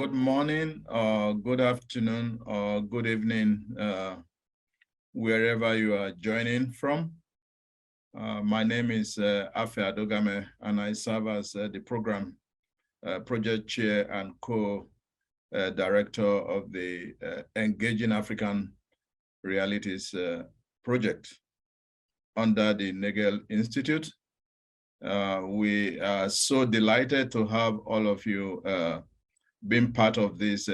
good morning, or good afternoon, or good evening, wherever you are joining from. My name is Afe Adogame, and I serve as the program project chair and co-director of the Engaging African Realities project under the Nagel Institute. We are so delighted to have all of you being part of this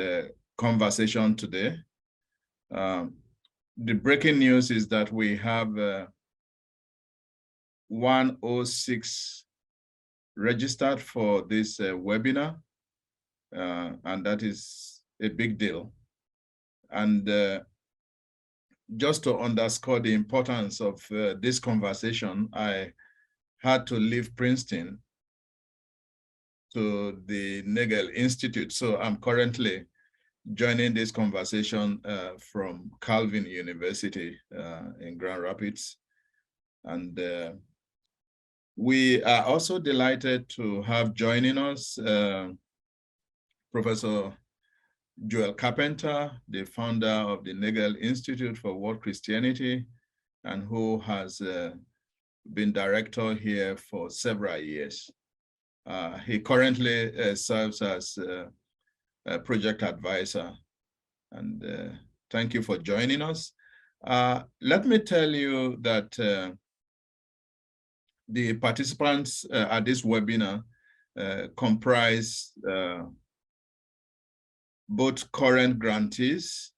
conversation today. The breaking news is that we have 106 registered for this webinar, and that is a big deal. And just to underscore the importance of this conversation, I had to leave Princeton to the Nagel Institute. So I'm currently joining this conversation from Calvin University in Grand Rapids. And we are also delighted to have joining us Professor Joel Carpenter, the founder of the Nagel Institute for World Christianity, and who has been director here for several years. He currently serves as a project advisor, and thank you for joining us. Let me tell you that the participants at this webinar comprise both current grantees,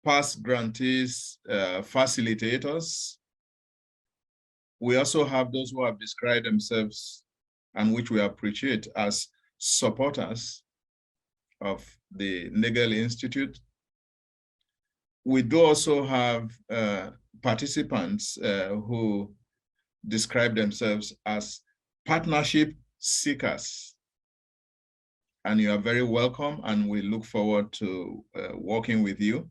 past grantees, facilitators. We also have those who have described themselves, and which we appreciate, as supporters of the Nagel Institute. We do also have participants who describe themselves as partnership seekers. And you are very welcome, and we look forward to working with you.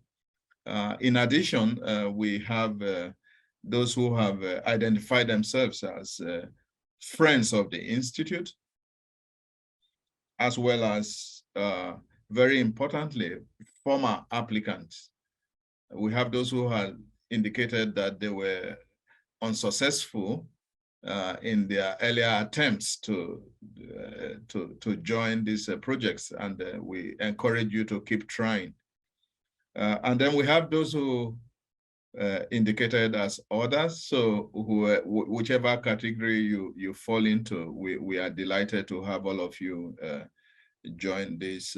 In addition, we have those who have identified themselves as friends of the Institute, as well as, very importantly, former applicants. We have those who have indicated that they were unsuccessful in their earlier attempts to join these projects, and we encourage you to keep trying. And then we have those who indicated as others. So whichever category you fall into, we are delighted to have all of you join this.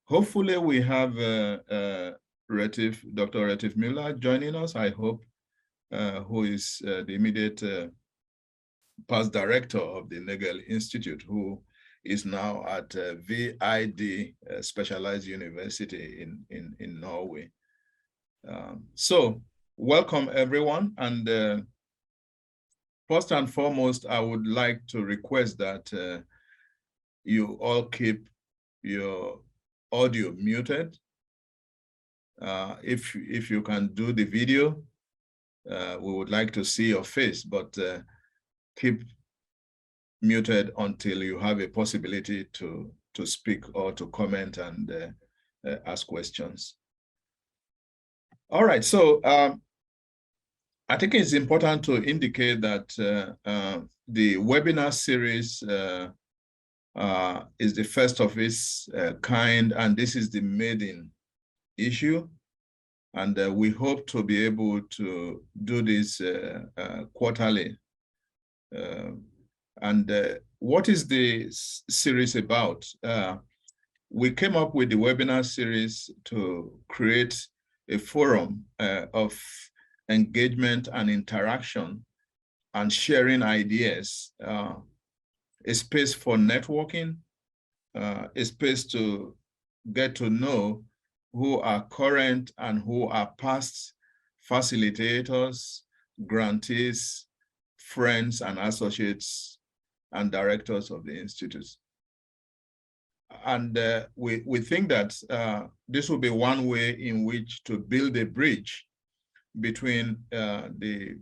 Hopefully we have Dr. Retif Miller joining us, I hope, who is the immediate past director of the Nagel Institute, who is now at VID Specialized University in Norway. So welcome everyone, and first and foremost, I would like to request that you all keep your audio muted. If you can do the video, we would like to see your face, but keep muted until you have a possibility to speak or to comment and ask questions. All right, so I think it's important to indicate that the webinar series is the first of its kind, and this is the maiden issue. And we hope to be able to do this quarterly. What is the series about? We came up with the webinar series to create a forum of engagement and interaction and sharing ideas, a space for networking, a space to get to know who are current and who are past facilitators, grantees, friends and associates and directors of the Institute. And we think that this will be one way in which to build a bridge between the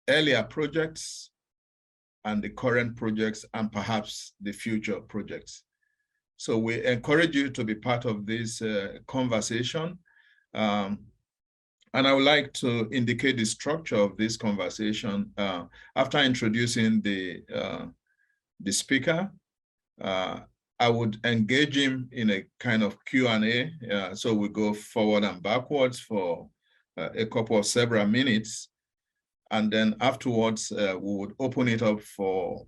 earlier projects and the current projects and perhaps the future projects. So we encourage you to be part of this conversation. And I would like to indicate the structure of this conversation. After introducing the speaker, I would engage him in a kind of Q&A. So we go forward and backwards for a couple of several minutes. And then afterwards, we would open it up for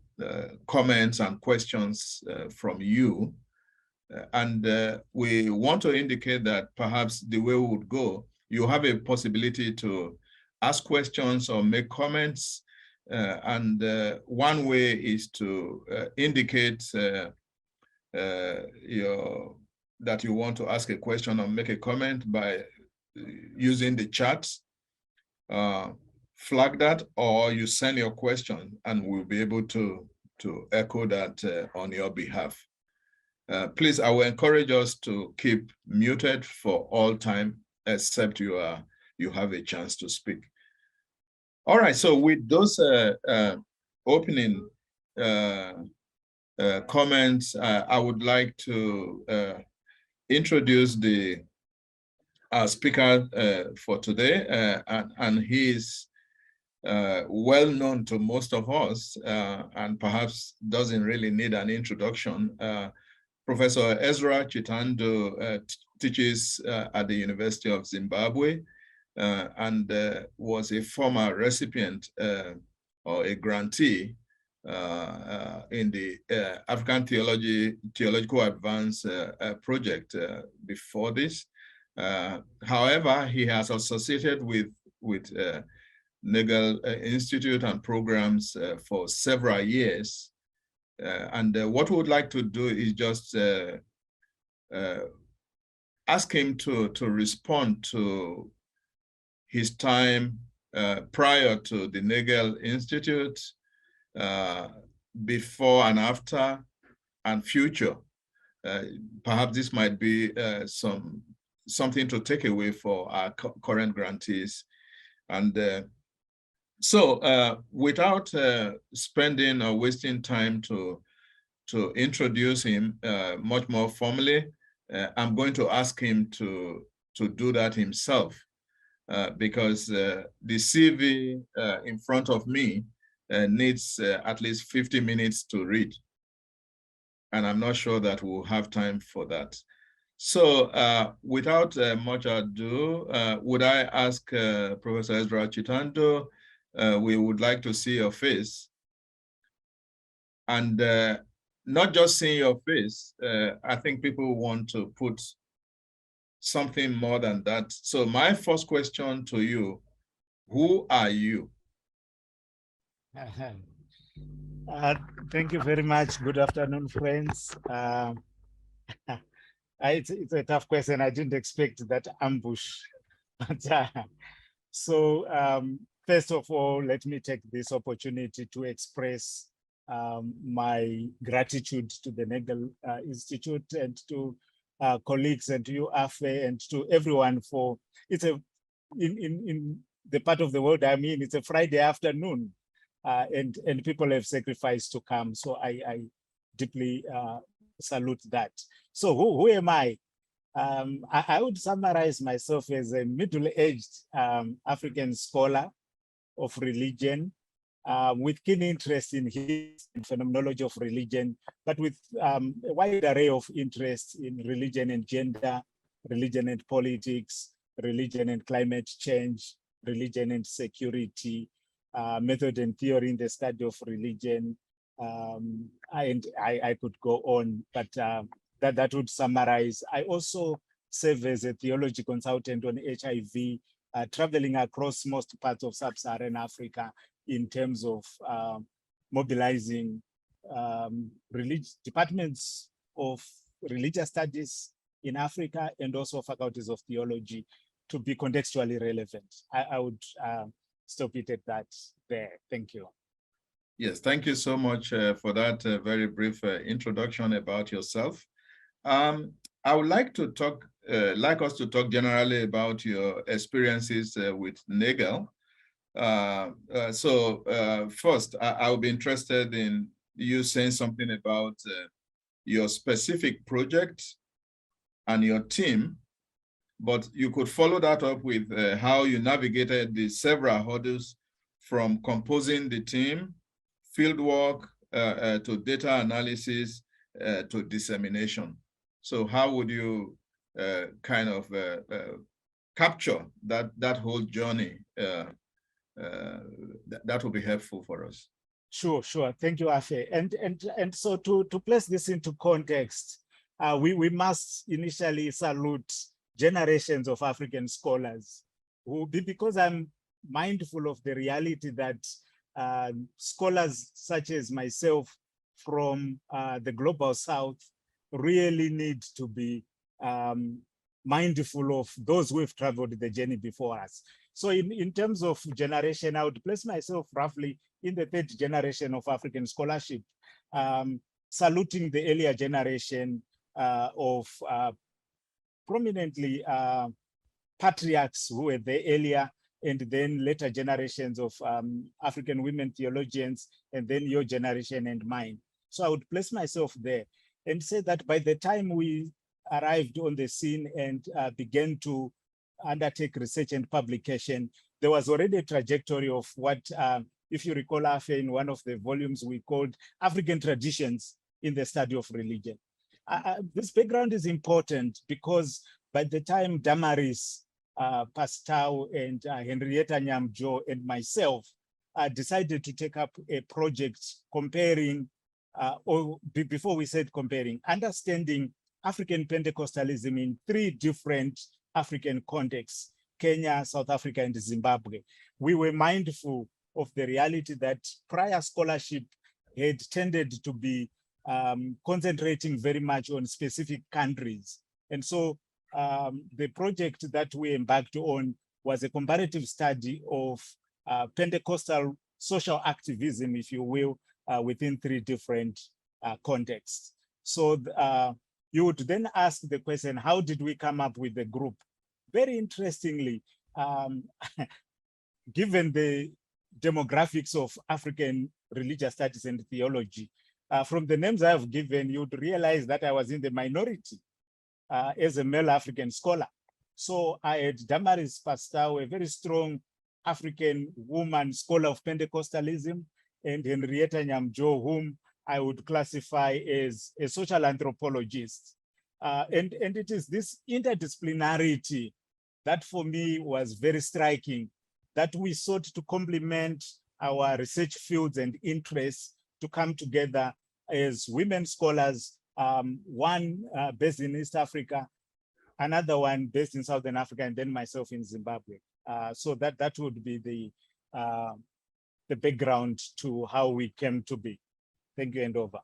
comments and questions from you. And we want to indicate that perhaps the way we would go, you have a possibility to ask questions or make comments. And one way is to indicate that you want to ask a question or make a comment by using the chat. Flag that, or you send your question and we'll be able to echo that on your behalf. Please, I will encourage us to keep muted for all time, except you have a chance to speak. All right, so with those opening comments, I would like to introduce the speaker for today, and he is well known to most of us, and perhaps doesn't really need an introduction. Professor Ezra Chitando teaches at the University of Zimbabwe and was a former recipient or a grantee in the African Theological Advance project before this. However, he has associated with Nagel Institute and programs for several years. And what we would like to do is just ask him to respond to his time prior to the Nagel Institute, before and after, and future. Perhaps this might be something to take away for our current grantees. And so without spending or wasting time to introduce him much more formally, I'm going to ask him to do that himself, because the CV in front of me needs at least 50 minutes to read. And I'm not sure that we'll have time for that. So without much ado, would I ask Professor Ezra Chitando, we would like to see your face. And not just seeing your face, I think people want to put something more than that. So my first question to you, who are you? Thank you very much. Good afternoon, friends. It's a tough question. I didn't expect that ambush. But, so first of all, let me take this opportunity to express my gratitude to the Nagel Institute and to colleagues and to you, Afe, and to everyone for, it's in the part of the world I'm in, it's a Friday afternoon, and people have sacrificed to come. So I deeply salute that. So who am I? I would summarize myself as a middle-aged African scholar of religion, with keen interest in history and phenomenology of religion, but with a wide array of interests in religion and gender, religion and politics, religion and climate change, religion and security, method and theory in the study of religion, and I could go on, but that would summarize. I also serve as a theology consultant on HIV, traveling across most parts of sub-Saharan Africa in terms of mobilizing departments of religious studies in Africa and also faculties of theology to be contextually relevant. I would stop it at that there. Thank you. Yes, thank you so much for that very brief introduction about yourself. I would like to talk, us to talk generally about your experiences with Nagel. First, I would be interested in you saying something about your specific project and your team, but you could follow that up with how you navigated the several hurdles from composing the team, fieldwork, to data analysis, to dissemination. So how would you kind of capture that whole journey? That will be helpful for us. Sure. Thank you, Afe. And so to place this into context, we must initially salute generations of African scholars who, because I'm mindful of the reality that scholars such as myself from the global South really need to be mindful of those who have traveled the journey before us. So in terms of generation, I would place myself roughly in the third generation of African scholarship, saluting the earlier generation of prominently patriarchs who were there earlier, and then later generations of African women theologians, and then your generation and mine. So I would place myself there and say that by the time we arrived on the scene and began to undertake research and publication, there was already a trajectory of what, if you recall, Afe, in one of the volumes we called African Traditions in the Study of Religion. This background is important because by the time Damaris, Pastau, and Henrietta Nyamjo and myself decided to take up a project comparing, or before we said comparing, understanding African Pentecostalism in 3 different African contexts: Kenya, South Africa, and Zimbabwe. We were mindful of the reality that prior scholarship had tended to be concentrating very much on specific countries. And so the project that we embarked on was a comparative study of Pentecostal social activism, if you will, within 3 different contexts. So you would then ask the question, how did we come up with the group? Very interestingly, given the demographics of African religious studies and theology, from the names I have given, you'd realize that I was in the minority as a male African scholar. So I had Damaris Pastau, a very strong African woman scholar of Pentecostalism, and Henrietta Nyamjo, whom I would classify as a social anthropologist. And it is this interdisciplinarity that for me was very striking, that we sought to complement our research fields and interests to come together as women scholars, one based in East Africa, another one based in Southern Africa, and then myself in Zimbabwe. So that would be the background to how we came to be. Thank you, and over.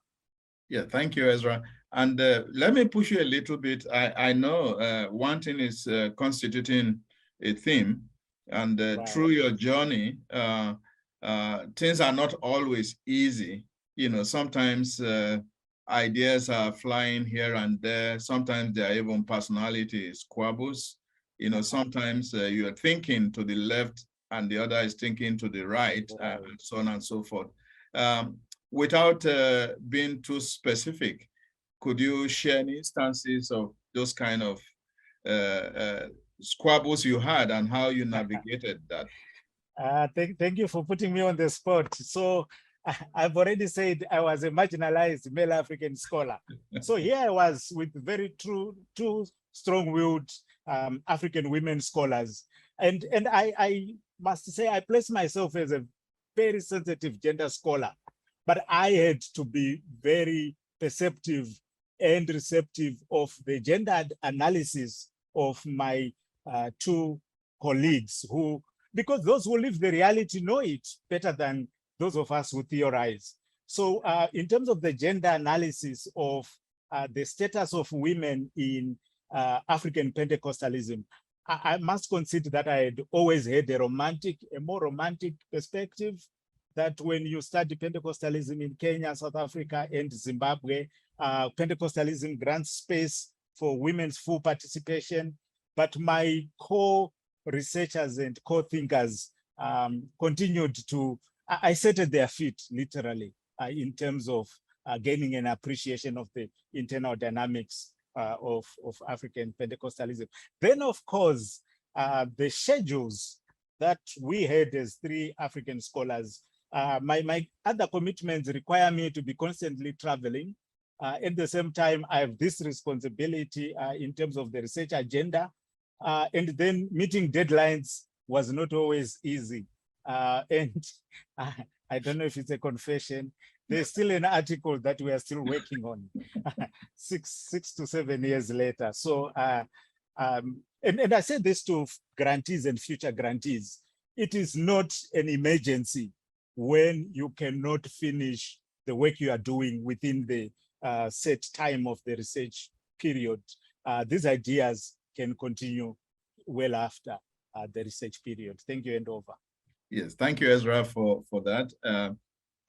Yeah, thank you, Ezra. And let me push you a little bit. I know one thing is constituting a theme, and right. Through your journey, things are not always easy. You know, sometimes ideas are flying here and there. Sometimes there are even personality squabbles. You know, sometimes you're thinking to the left and the other is thinking to the right, and so on and so forth. Without being too specific, could you share any instances of those kind of squabbles you had and how you navigated that? Thank you for putting me on the spot. So I've already said I was a marginalized male African scholar. So here I was with very two strong-willed African women scholars. And I must say I place myself as a very sensitive gender scholar, but I had to be very perceptive and receptive of the gendered analysis of my 2 colleagues who, because those who live the reality know it better than those of us who theorize. So in terms of the gender analysis of the status of women in African Pentecostalism, I must concede that I had always had a more romantic perspective, that when you study Pentecostalism in Kenya, South Africa, and Zimbabwe, Pentecostalism grants space for women's full participation. But my core researchers and core thinkers continued to, I sat at their feet, literally, in terms of gaining an appreciation of the internal dynamics of African Pentecostalism. Then, of course, the schedules that we had as 3 African scholars, my other commitments require me to be constantly traveling. At the same time, I have this responsibility in terms of the research agenda, and then meeting deadlines was not always easy. And I don't know if it's a confession. There's still an article that we are still working on 6 to 7 years later. So, and I say this to grantees and future grantees, it is not an emergency when you cannot finish the work you are doing within the set time of the research period. These ideas can continue well after the research period. Thank you, and over. Yes, thank you, Ezra, for that.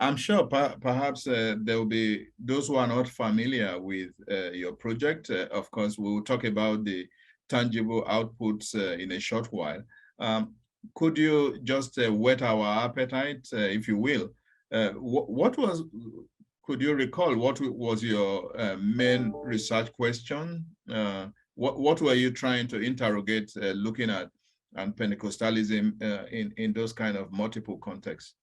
I'm sure perhaps there will be those who are not familiar with your project. Of course, we will talk about the tangible outputs in a short while. Could you just whet our appetite, if you will? Could you recall what was your main research question? What were you trying to interrogate, looking at and Pentecostalism in those kind of multiple contexts?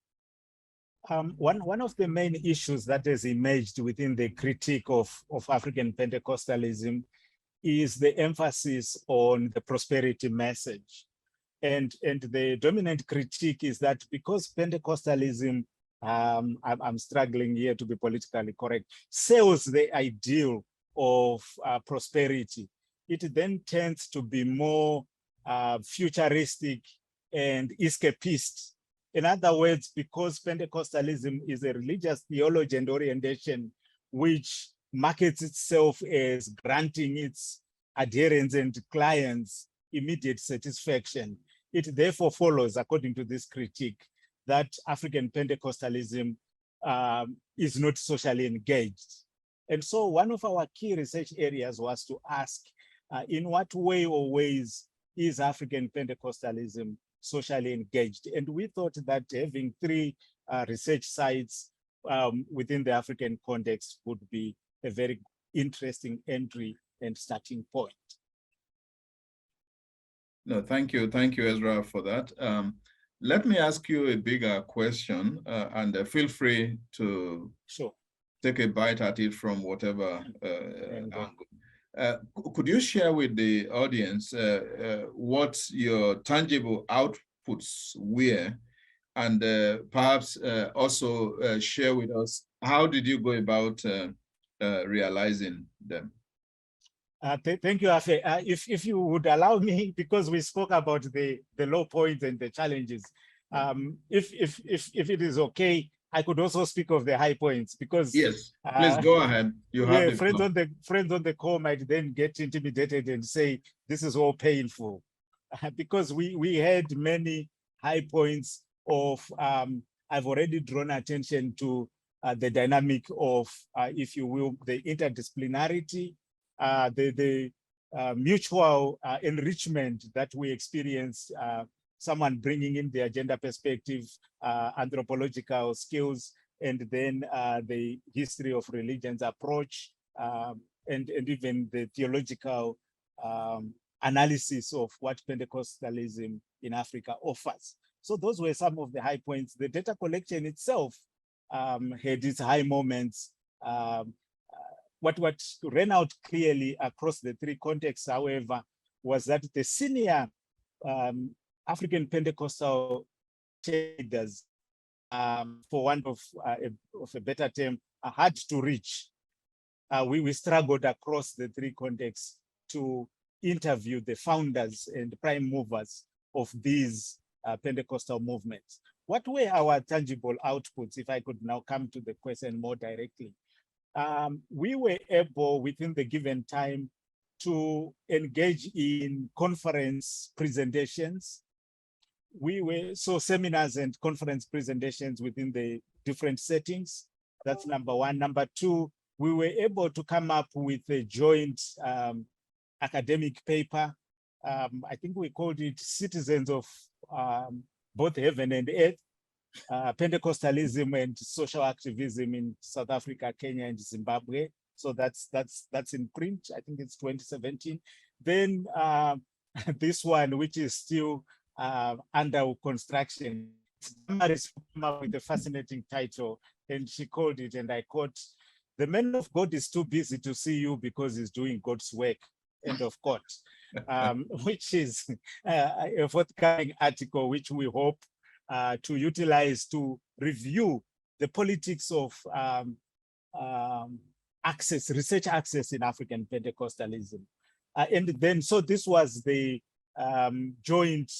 One of the main issues that has emerged within the critique of African Pentecostalism is the emphasis on the prosperity message. And the dominant critique is that because Pentecostalism, I'm struggling here to be politically correct, sells the ideal of prosperity, it then tends to be more futuristic and escapist. In other words, because Pentecostalism is a religious theology and orientation which markets itself as granting its adherents and clients immediate satisfaction, it therefore follows, according to this critique, that African Pentecostalism is not socially engaged. And so one of our key research areas was to ask, in what way or ways is African Pentecostalism socially engaged? And we thought that having 3 research sites within the African context would be a very interesting entry and starting point. No, thank you, Ezra, for that. Let me ask you a bigger question, and feel free to take a bite at it from whatever angle. Could you share with the audience what your tangible outputs were, and perhaps also share with us how did you go about realizing them? Thank you, Afe. If you would allow me, because we spoke about the low points and the challenges, if it is okay, I could also speak of the high points, because yes, please go ahead. You have the friends on the call might then get intimidated and say this is all painful, because we had many high points of. I've already drawn attention to the dynamic of, if you will, the interdisciplinarity, the mutual enrichment that we experience. Someone bringing in the agenda perspective, anthropological skills, and then the history of religions approach, and even the theological analysis of what Pentecostalism in Africa offers. So those were some of the high points. The data collection itself had its high moments. What ran out clearly across the 3 contexts, however, was that the senior African Pentecostal traders, for want of a better term, are hard to reach. We struggled across the 3 contexts to interview the founders and prime movers of these Pentecostal movements. What were our tangible outputs, if I could now come to the question more directly? We were able, within the given time, to engage in conference presentations. So seminars and conference presentations within the different settings. That's number 1. Number 2, we were able to come up with a joint academic paper. I think we called it Citizens of both Heaven and Earth, Pentecostalism and social activism in South Africa, Kenya, and Zimbabwe. So that's in print. I think it's 2017. Then this one, which is still under construction, Damaris came up with a fascinating title, and she called it, and I quote, "The man of God is too busy to see you because he's doing God's work." End of quote. Which is a forthcoming article, which we hope to utilize to review the politics of access, research access in African Pentecostalism. And then, so this was the joint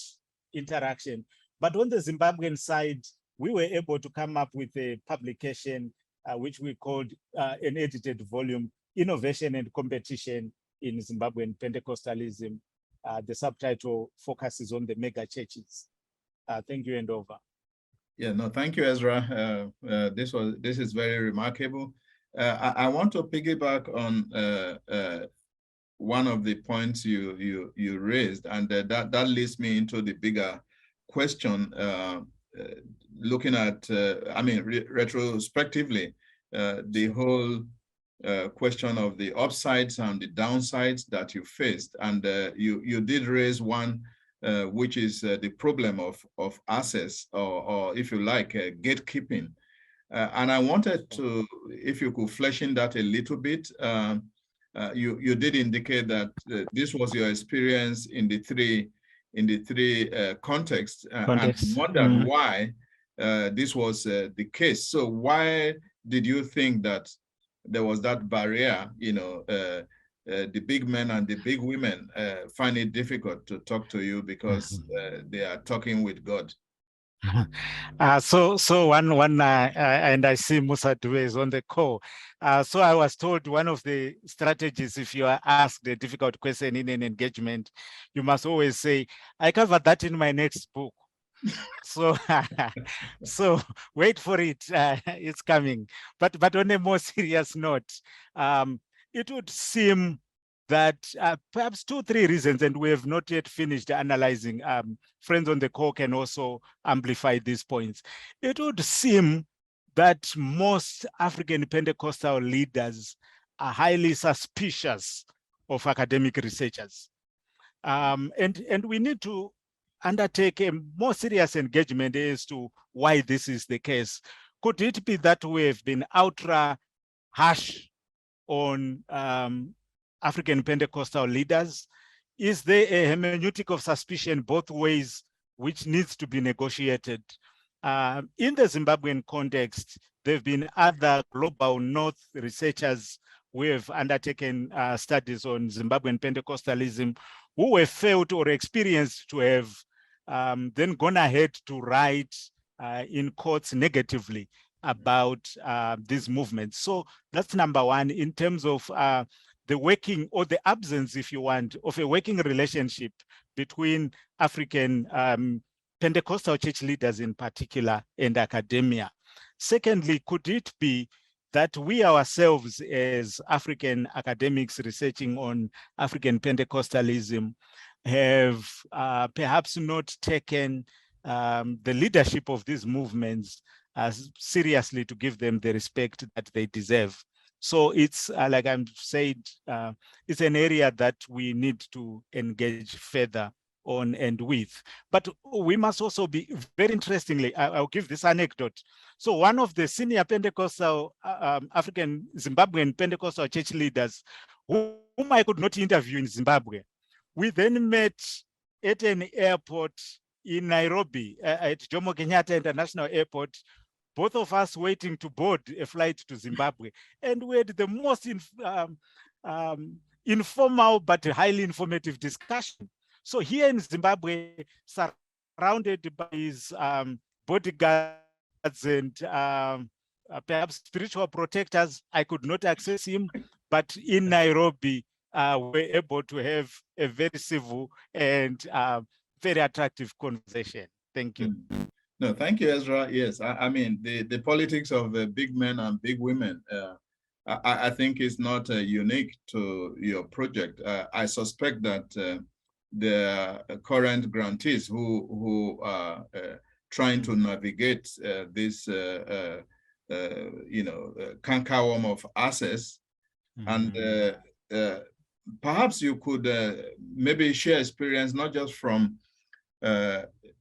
interaction. But on the Zimbabwean side, we were able to come up with a publication which we called an edited volume, Innovation and Competition in Zimbabwean Pentecostalism. The subtitle focuses on the mega churches. Thank you, and over. Yeah, no, thank you, Ezra. This is very remarkable. I want to piggyback on one of the points you raised, and that leads me into the bigger question. Looking at, I mean, retrospectively, the whole question of the upsides and the downsides that you faced, and you did raise one, which is the problem of access, or if you like, gatekeeping. And I wanted to, if you could flesh in that a little bit. You did indicate that this was your experience in the three contexts, and wondered why this was the case. So why did you think that there was that barrier? You know, the big men and the big women find it difficult to talk to you because they are talking with God. So one and I see Musa Dube is on the call. So I was told one of the strategies, if you are asked a difficult question in an engagement, you must always say, "I covered that in my next book." So so wait for it, it's coming. But on a more serious note, it would seem that perhaps 2-3 reasons, and we have not yet finished analyzing. Friends on the call can also amplify these points. It would seem that most African Pentecostal leaders are highly suspicious of academic researchers. And we need to undertake a more serious engagement as to why this is the case. Could it be that we have been ultra harsh on African Pentecostal leaders? Is there a hermeneutic of suspicion both ways, which needs to be negotiated? In the Zimbabwean context, there have been other global North researchers who have undertaken studies on Zimbabwean Pentecostalism, who have felt or experienced to have then gone ahead to write in courts negatively about these movements. So that's number one, in terms of the working, or the absence, if you want, of a working relationship between African Pentecostal church leaders in particular and academia. Secondly, could it be that we ourselves as African academics researching on African Pentecostalism have perhaps not taken the leadership of these movements as seriously to give them the respect that they deserve? So it's like I'm saying, it's an area that we need to engage further on and with. But we must also be, very interestingly, I'll give this anecdote. So one of the senior Pentecostal, African Zimbabwean Pentecostal church leaders, whom I could not interview in Zimbabwe, we then met at an airport in Nairobi, at Jomo Kenyatta International Airport, both of us waiting to board a flight to Zimbabwe. And we had the most informal but highly informative discussion. So here in Zimbabwe, surrounded by his bodyguards and perhaps spiritual protectors, I could not access him. But in Nairobi, we're able to have a very civil and very attractive conversation. Thank you. No, thank you, Ezra. Yes, I mean, the politics of big men and big women, I think is not unique to your project. I suspect that the current grantees who trying to navigate this, cankerworm of access. And perhaps you could maybe share experience, not just from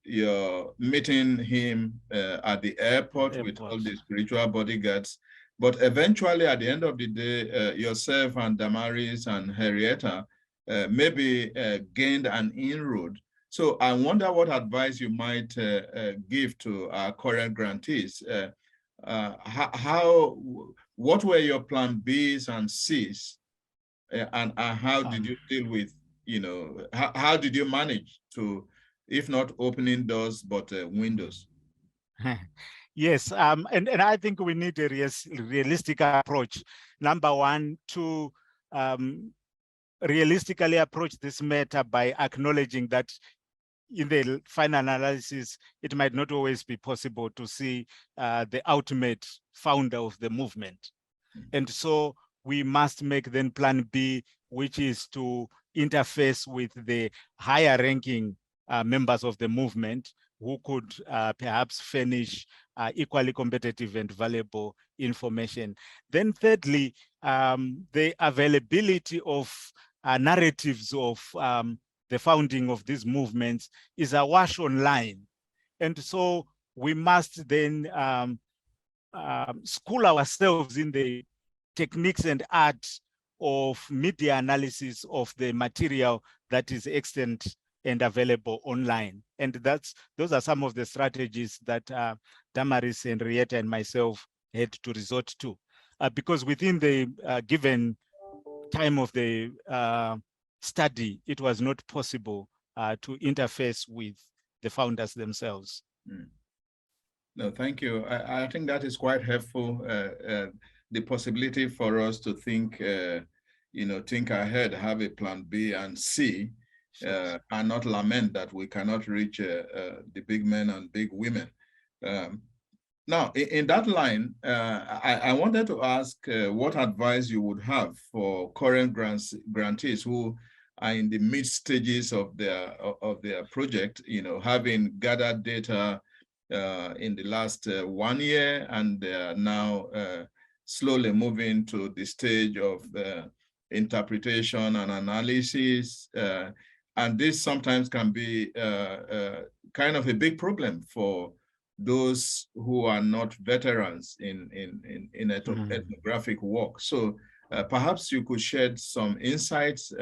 your meeting him at the airport with all the spiritual bodyguards, but eventually at the end of the day, yourself and Damaris and Henrietta maybe gained an inroad. So I wonder what advice you might give to our current grantees. What were your plan Bs and Cs, and how did you deal with, how did you manage to, if not opening doors, but windows? Yes, and I think we need a realistic approach. Number one, to realistically approach this matter by acknowledging that in the final analysis, it might not always be possible to see the ultimate founder of the movement. And so we must make then plan B, which is to interface with the higher ranking members of the movement who could perhaps furnish equally competitive and valuable information. Then thirdly, the availability of narratives of the founding of these movements is awash online. And so we must then school ourselves in the techniques and art of media analysis of the material that is extant and available online. And those are some of the strategies that Damaris, Henrietta, and myself had to resort to. Because within the given time of the study, it was not possible to interface with the founders themselves. No, thank you. I think that is quite helpful. The possibility for us to think, think ahead, have a plan B and C, and not lament that we cannot reach the big men and big women. Now, in that line, I wanted to ask what advice you would have for current grantees who are in the mid stages of their project, having gathered data in the last 1 year, and they are now slowly moving to the stage of interpretation and analysis. And this sometimes can be kind of a big problem for those who are not veterans in ethnographic work. So perhaps you could shed some insights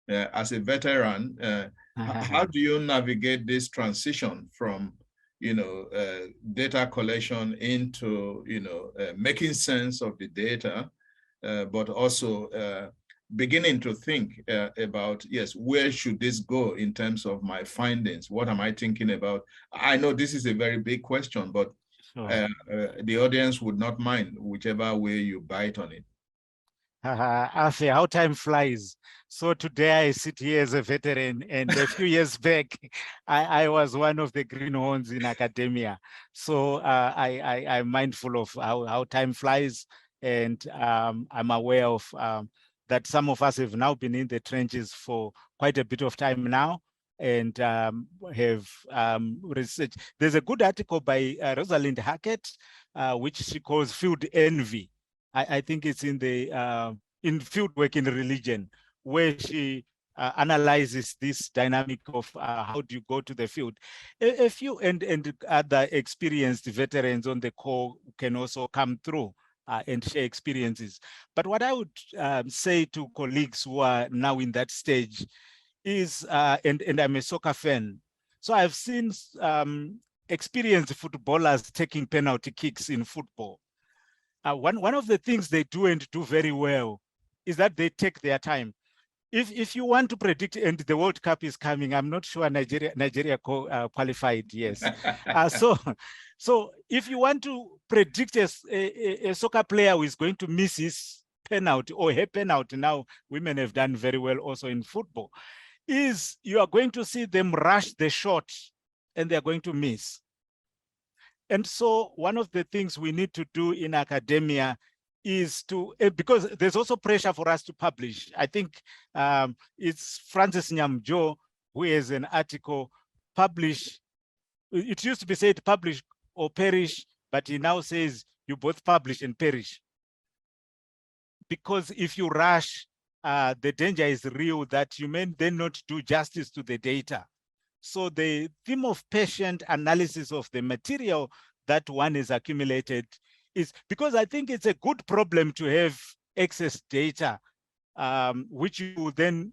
as a veteran. How do you navigate this transition from data collection into, making sense of the data, but also beginning to think about, yes, where should this go in terms of my findings? What am I thinking about? I know this is a very big question, but the audience would not mind whichever way you bite on it. Afi, how time flies. So today I sit here as a veteran, and a few years back, I was one of the greenhorns in academia. So I'm mindful of how time flies, and I'm aware of that some of us have now been in the trenches for quite a bit of time now, and have researched. There's a good article by Rosalind Hackett, which she calls Field Envy. I think it's in the in Field Work in Religion, where she analyzes this dynamic of how do you go to the field. A few and other experienced veterans on the call can also come through and share experiences. But what I would say to colleagues who are now in that stage is, and I'm a soccer fan, so I've seen experienced footballers taking penalty kicks in football. One of the things they do and do very well is that they take their time. If you want to predict, and the World Cup is coming, I'm not sure Nigeria qualified, yes. So if you want to predict a soccer player who is going to miss his penalty or her penalty, now women have done very well also in football, is you are going to see them rush the shot and they're going to miss. And so one of the things we need to do in academia is to, because there's also pressure for us to publish. I think it's Francis Nyamjo who has an article, publish it used to be said publish or perish, but he now says you both publish and perish. Because if you rush, the danger is real that you may then not do justice to the data. So the theme of patient analysis of the material that one has accumulated is, because I think it's a good problem to have excess data, which you then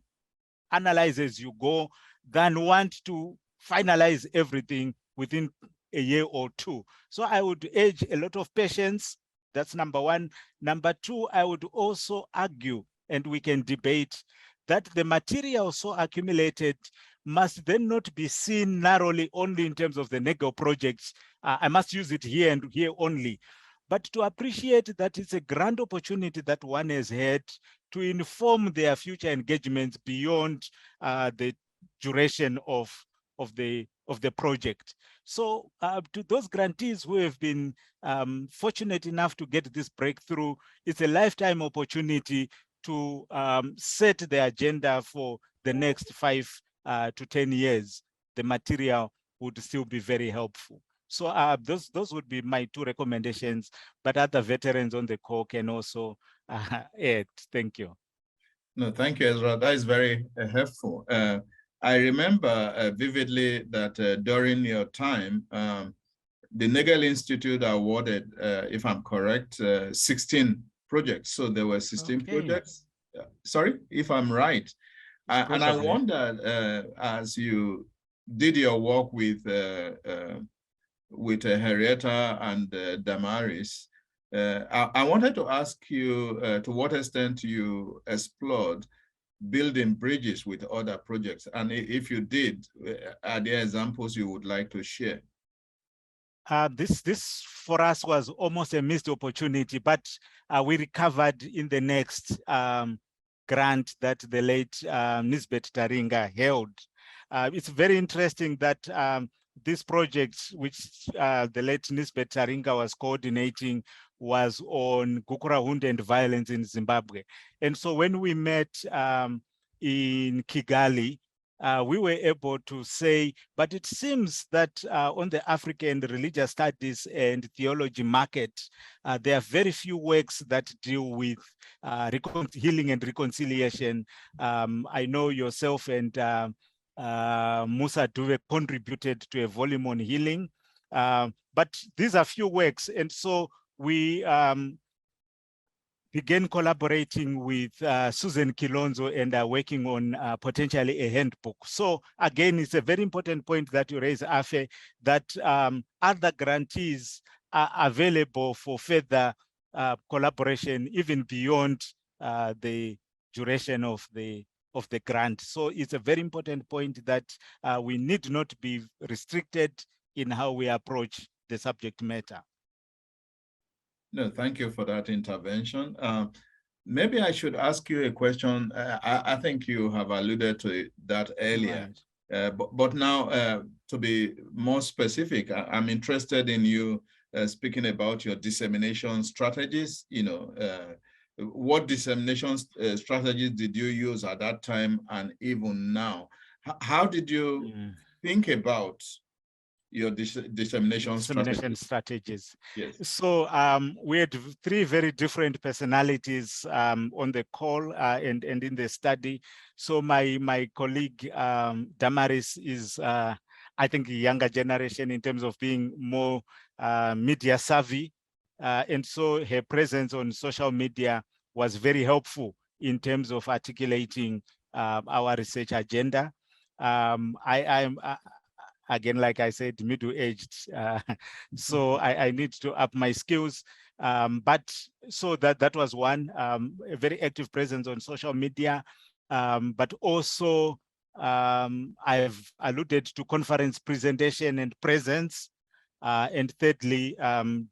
analyze as you go, than want to finalize everything within a year or two. So I would urge a lot of patience. That's number one. Number two, I would also argue, and we can debate, that the material so accumulated must then not be seen narrowly only in terms of the Nagel projects. I must use it here and here only, but to appreciate that it's a grand opportunity that one has had to inform their future engagements beyond the duration of the project. So to those grantees who have been fortunate enough to get this breakthrough, it's a lifetime opportunity to set the agenda for the next 5 to 10 years. The material would still be very helpful. So those would be my two recommendations, but other veterans on the call can also add. Thank you. No, thank you, Ezra. That is very helpful. I remember vividly that during your time, the Nagel Institute awarded, if I'm correct, 16 projects. So there were 16 projects. Sorry, if I'm right. And I wondered, as you did your work with Henrietta and Damaris, I wanted to ask you to what extent you explored building bridges with other projects, and if you did, are there examples you would like to share? This for us was almost a missed opportunity, but we recovered in the next grant that the late Nisbet Taringa held. It's very interesting that this project, which the late Nisbet Taringa was coordinating, was on Gukurahundi and violence in Zimbabwe. And so when we met in Kigali, we were able to say, but it seems that on the African religious studies and theology market, there are very few works that deal with healing and reconciliation. I know yourself and Musa Duve contributed to a volume on healing, but these are few works. And so we began collaborating with Susan Kilonzo and are working on potentially a handbook. So again, it's a very important point that you raise, Afe, that other grantees are available for further collaboration, even beyond the duration of the grant. So it's a very important point that we need not be restricted in how we approach the subject matter. No, thank you for that intervention. Maybe I should ask you a question. I think you have alluded to that earlier. Right. But now, to be more specific, I'm interested in you speaking about your dissemination strategies. You know, what dissemination strategies did you use at that time and even now? How did you think about your dissemination strategies? Yes. So we had three very different personalities on the call and in the study. So my colleague Damaris is, I think, a younger generation in terms of being more media savvy. And so her presence on social media was very helpful in terms of articulating our research agenda. Again, like I said, middle-aged, so I need to up my skills. But so that was one, a very active presence on social media, but also I've alluded to conference presentation and presence, and thirdly,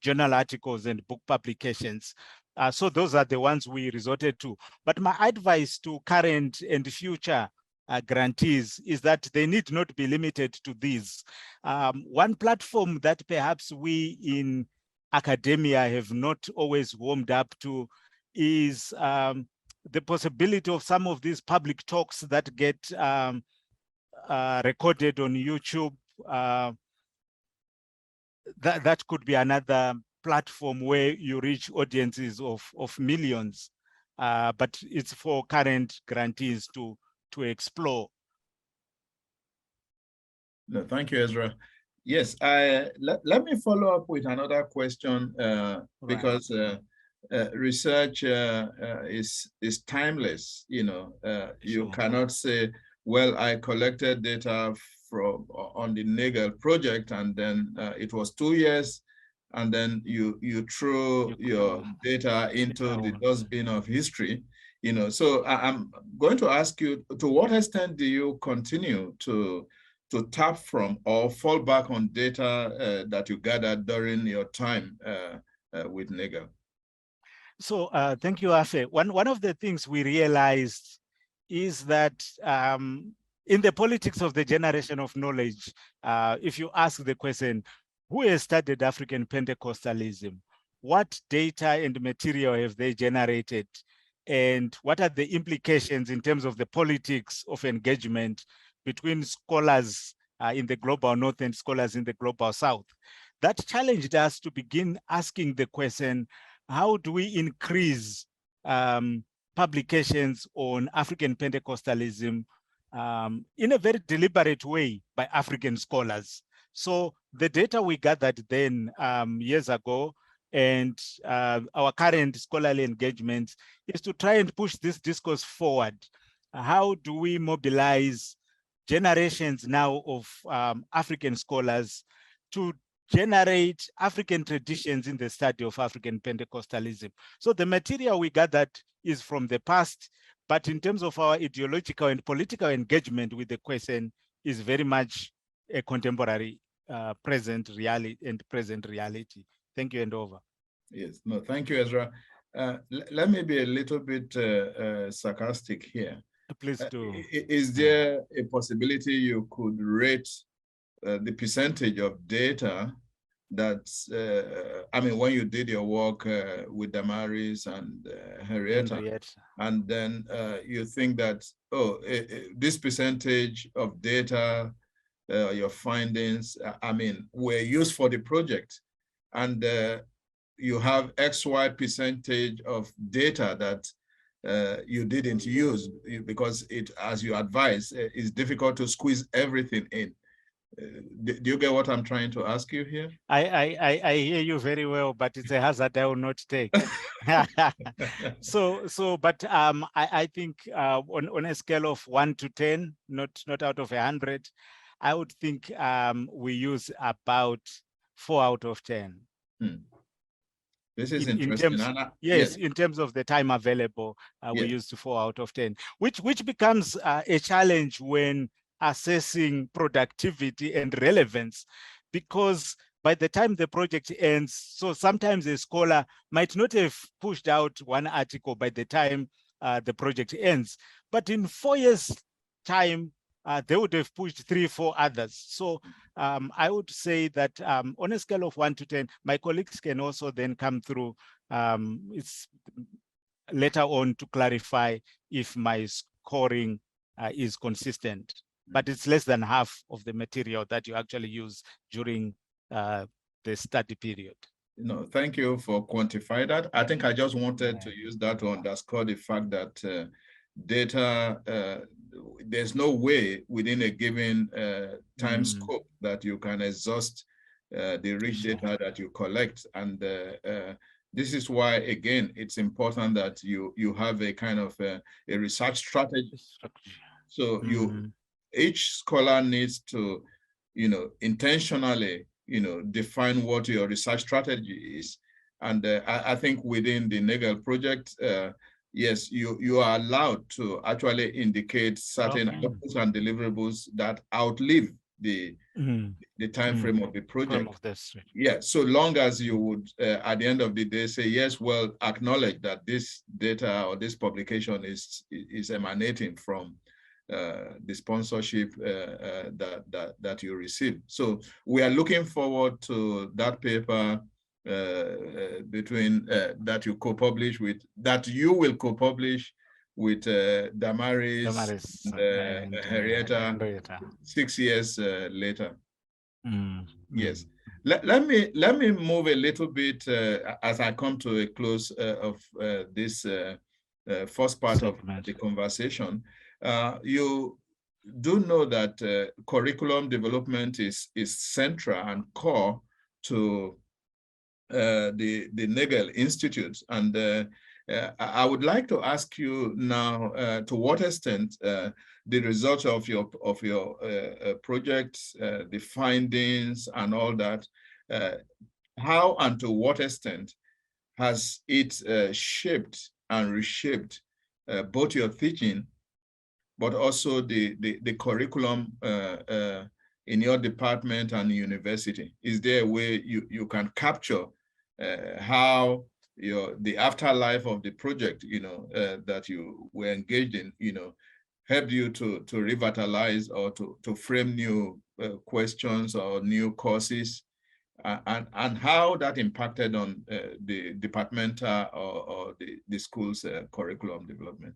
journal articles and book publications. So those are the ones we resorted to. But my advice to current and future grantees is that they need not be limited to these. One platform that perhaps we in academia have not always warmed up to is the possibility of some of these public talks that get recorded on YouTube that could be another platform where you reach audiences of millions, but it's for current grantees to explore. No, thank you, Ezra. Yes, let me follow up with another question because research is timeless. You know, you cannot say, well, I collected data from on the Nagel project, and then it was 2 years, and then you throw your data into the dustbin of history. You know, so I'm going to ask you, to what extent do you continue to tap from or fall back on data that you gathered during your time with Nagel? So thank you, Afe. One of the things we realized is that in the politics of the generation of knowledge, if you ask the question, who has studied African Pentecostalism? What data and material have they generated? And what are the implications in terms of the politics of engagement between scholars in the global north and scholars in the global south? That challenged us to begin asking the question, how do we increase publications on African Pentecostalism in a very deliberate way by African scholars? So the data we gathered then years ago and our current scholarly engagement is to try and push this discourse forward. How do we mobilize generations now of African scholars to generate African traditions in the study of African Pentecostalism? So the material we gathered is from the past, but in terms of our ideological and political engagement with the question is very much a contemporary present reality. Thank you, and over. Yes, no, thank you, Ezra. Let me be a little bit sarcastic here. Please do. Is there a possibility you could rate the percentage of data that's, I mean, when you did your work with Damaris and Henrietta, and then you think that, oh, this percentage of data, your findings, I mean, were used for the project, and you have XY percentage of data that you didn't use because it, as you advise, it's difficult to squeeze everything in. Do you get what I'm trying to ask you here? I hear you very well, but it's a hazard I will not take. But I think on a scale of 1 to 10, not out of 100, I would think we use about 4 out of 10. This is interesting. Yes, in terms of the time available, we use 4 out of 10, which becomes a challenge when assessing productivity and relevance, because by the time the project ends, so sometimes a scholar might not have pushed out one article by the time the project ends, but in 4 years' time, they would have pushed 3, 4 others. So I would say that on a scale of 1 to 10, my colleagues can also then come through. It's later on to clarify if my scoring is consistent, but it's less than half of the material that you actually use during the study period. No, thank you for quantifying that. I think I just wanted to use that to underscore the fact that data, there's no way within a given time scope that you can exhaust the rich data that you collect. And this is why, again, it's important that you have a kind of a research strategy. So each scholar needs to, intentionally, define what your research strategy is. And I think within the Nagel project, yes, you are allowed to actually indicate certain outputs and deliverables that outlive the time frame of the project. Yeah, so long as you would, at the end of the day, say, yes, well, acknowledge that this data or this publication is emanating from the sponsorship that you receive. So we are looking forward to that paper between that you co-publish with, that you will co-publish with Damaris and Henrietta 6 years later. Yes. Let me move a little bit as I come to a close of this first part of the conversation. You do know that curriculum development is central and core to the Nagel Institute. And I would like to ask you now, to what extent the results of your projects, the findings and all that, how and to what extent has it shaped and reshaped both your teaching, but also the curriculum in your department and university? Is there a way you can capture how the afterlife of the project, that you were engaged in, helped you to revitalize or to frame new questions or new courses, and how that impacted on the departmental or the school's curriculum development?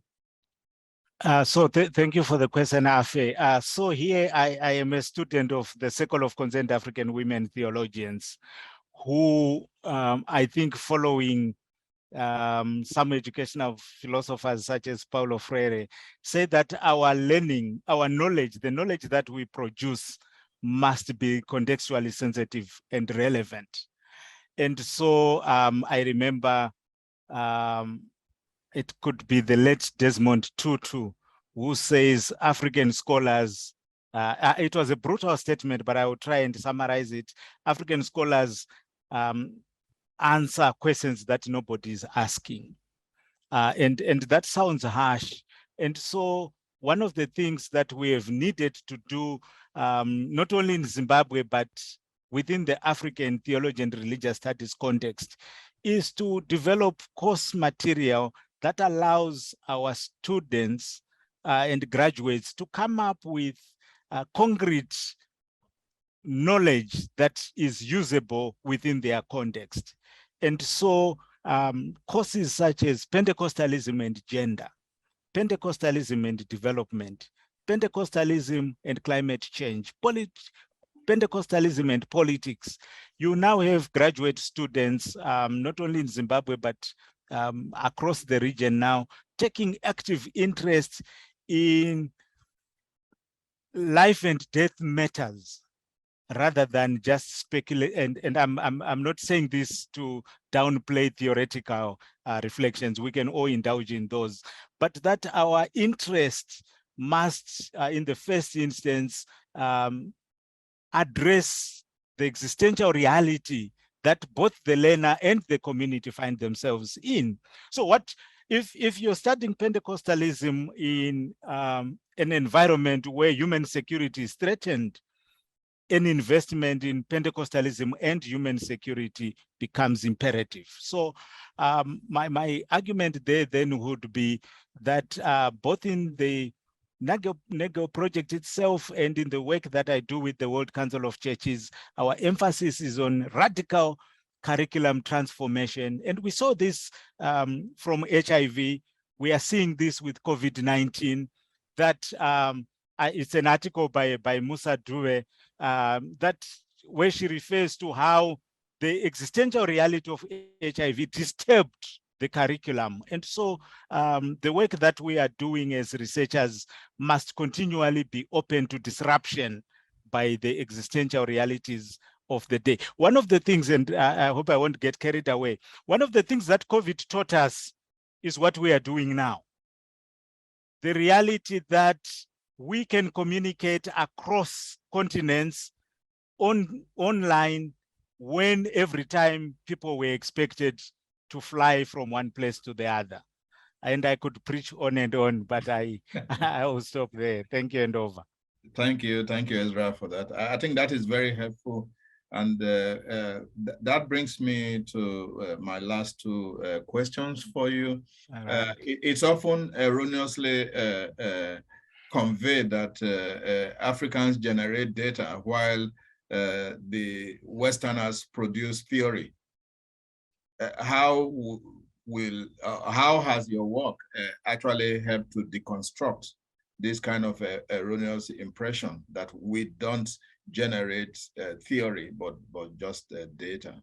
Thank you for the question, Afe. So here I am a student of the Circle of Concerned African Women Theologians, who I think, following some educational philosophers such as Paulo Freire, say that our learning, our knowledge, the knowledge that we produce must be contextually sensitive and relevant. And so I remember it could be the late Desmond Tutu, who says African scholars, it was a brutal statement, but I will try and summarize it. African scholars answer questions that nobody is asking. And that sounds harsh. And so one of the things that we have needed to do, not only in Zimbabwe, but within the African theology and religious studies context, is to develop course material that allows our students and graduates to come up with concrete knowledge that is usable within their context. And so courses such as Pentecostalism and gender, Pentecostalism and development, Pentecostalism and climate change, Pentecostalism and politics. You now have graduate students, not only in Zimbabwe, but across the region now, taking active interest in life and death matters, rather than just speculate. And I'm not saying this to downplay theoretical reflections. We can all indulge in those, but that our interest must, in the first instance, address the existential reality that both the learner and the community find themselves in. So what if you're studying Pentecostalism in an environment where human security is threatened, an investment in Pentecostalism and human security becomes imperative. So my argument there then would be that both in the Nagel project itself and in the work that I do with the World Council of Churches, our emphasis is on radical curriculum transformation. And we saw this from HIV. We are seeing this with COVID-19, that it's an article by Musa Due, that where she refers to how the existential reality of HIV disturbed the curriculum. And so the work that we are doing as researchers must continually be open to disruption by the existential realities of the day. One of the things, and I hope I won't get carried away, one of the things that COVID taught us is what we are doing now. The reality that we can communicate across continents online, when every time people were expected to fly from one place to the other. And I could preach on and on, but I will stop there. Thank you, and over. Thank you, Ezra, for that. I think that is very helpful. And that brings me to my last two questions for you. Right. It's often erroneously conveyed that Africans generate data while the Westerners produce theory. How has your work actually helped to deconstruct this kind of erroneous impression that we don't generate theory, but just data.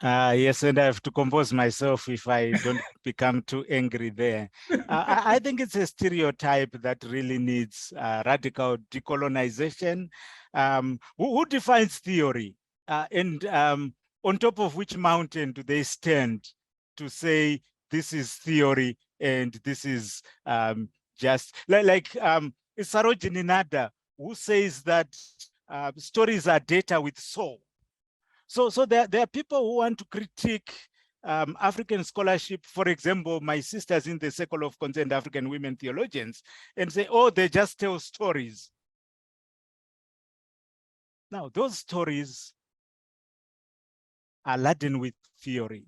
Yes, and I have to compose myself if I don't become too angry there. I think it's a stereotype that really needs radical decolonization. Who defines theory? And on top of which mountain do they stand to say this is theory and this is just like it's Sarojini Nada who says that stories are data with soul. So there are people who want to critique African scholarship. For example, my sisters in the Circle of Concerned African Women Theologians, and say, oh, they just tell stories. Now, those stories are laden with theory.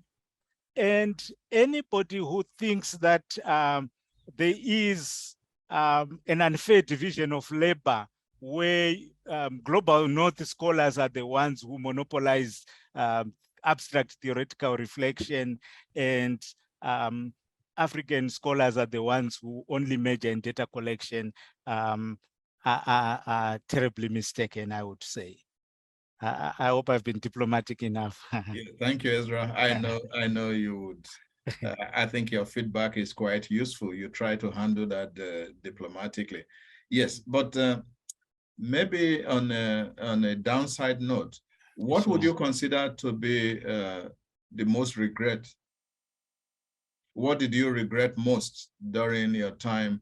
And anybody who thinks that there is an unfair division of labor where global North scholars are the ones who monopolize abstract theoretical reflection and African scholars are the ones who only major in data collection are terribly mistaken, I would say. I hope I've been diplomatic enough. Yeah, thank you, Ezra. I know you would. I think your feedback is quite useful. You try to handle that diplomatically. Yes, but maybe on a downside note, what would you consider to be the most regret? What did you regret most during your time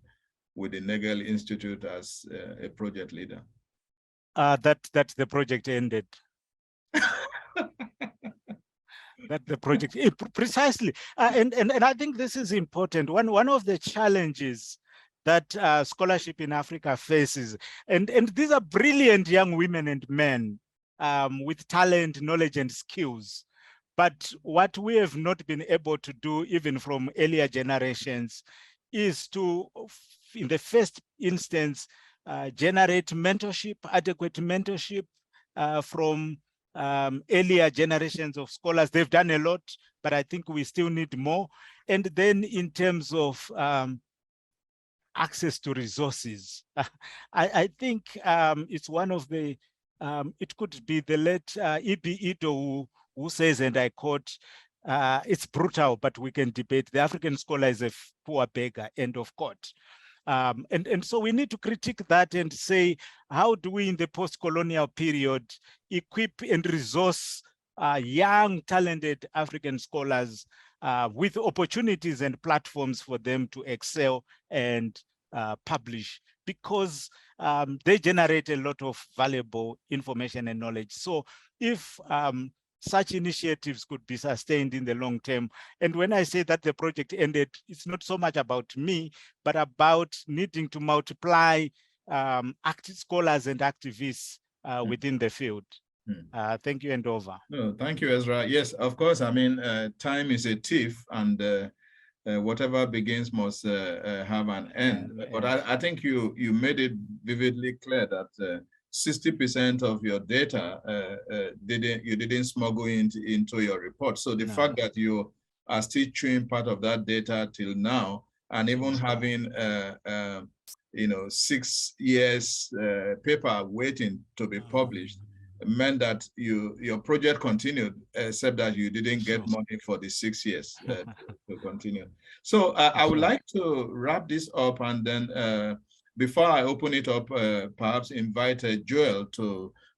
with the Nagel Institute as a project leader? That the project ended. That the project precisely, and I think this is important. One of the challenges that scholarship in Africa faces, and these are brilliant young women and men with talent, knowledge, and skills. But what we have not been able to do, even from earlier generations, is to, in the first instance, generate mentorship, adequate mentorship from earlier generations of scholars. They've done a lot, but I think we still need more. And then in terms of access to resources, I think it's one of the, it could be the late E.B. Ito who says, and I quote, it's brutal, but we can debate. The African scholar is a poor beggar, end of quote. And so we need to critique that and say, how do we in the post-colonial period equip and resource young, talented African scholars with opportunities and platforms for them to excel and publish, because they generate a lot of valuable information and knowledge. So if such initiatives could be sustained in the long term. And when I say that the project ended, it's not so much about me, but about needing to multiply active scholars and activists within the field. Thank you, and over. No, thank you, Ezra. Yes, of course. I mean, time is a thief, and whatever begins must have an end. But I think you made it vividly clear that 60% of your data you didn't smuggle into your report. So the fact that you are still chewing part of that data till now, and even having 6 years paper waiting to be published, meant that your project continued, except that you didn't get money for the 6 years to continue. So I would like to wrap this up, and then before I open it up, perhaps invite Joel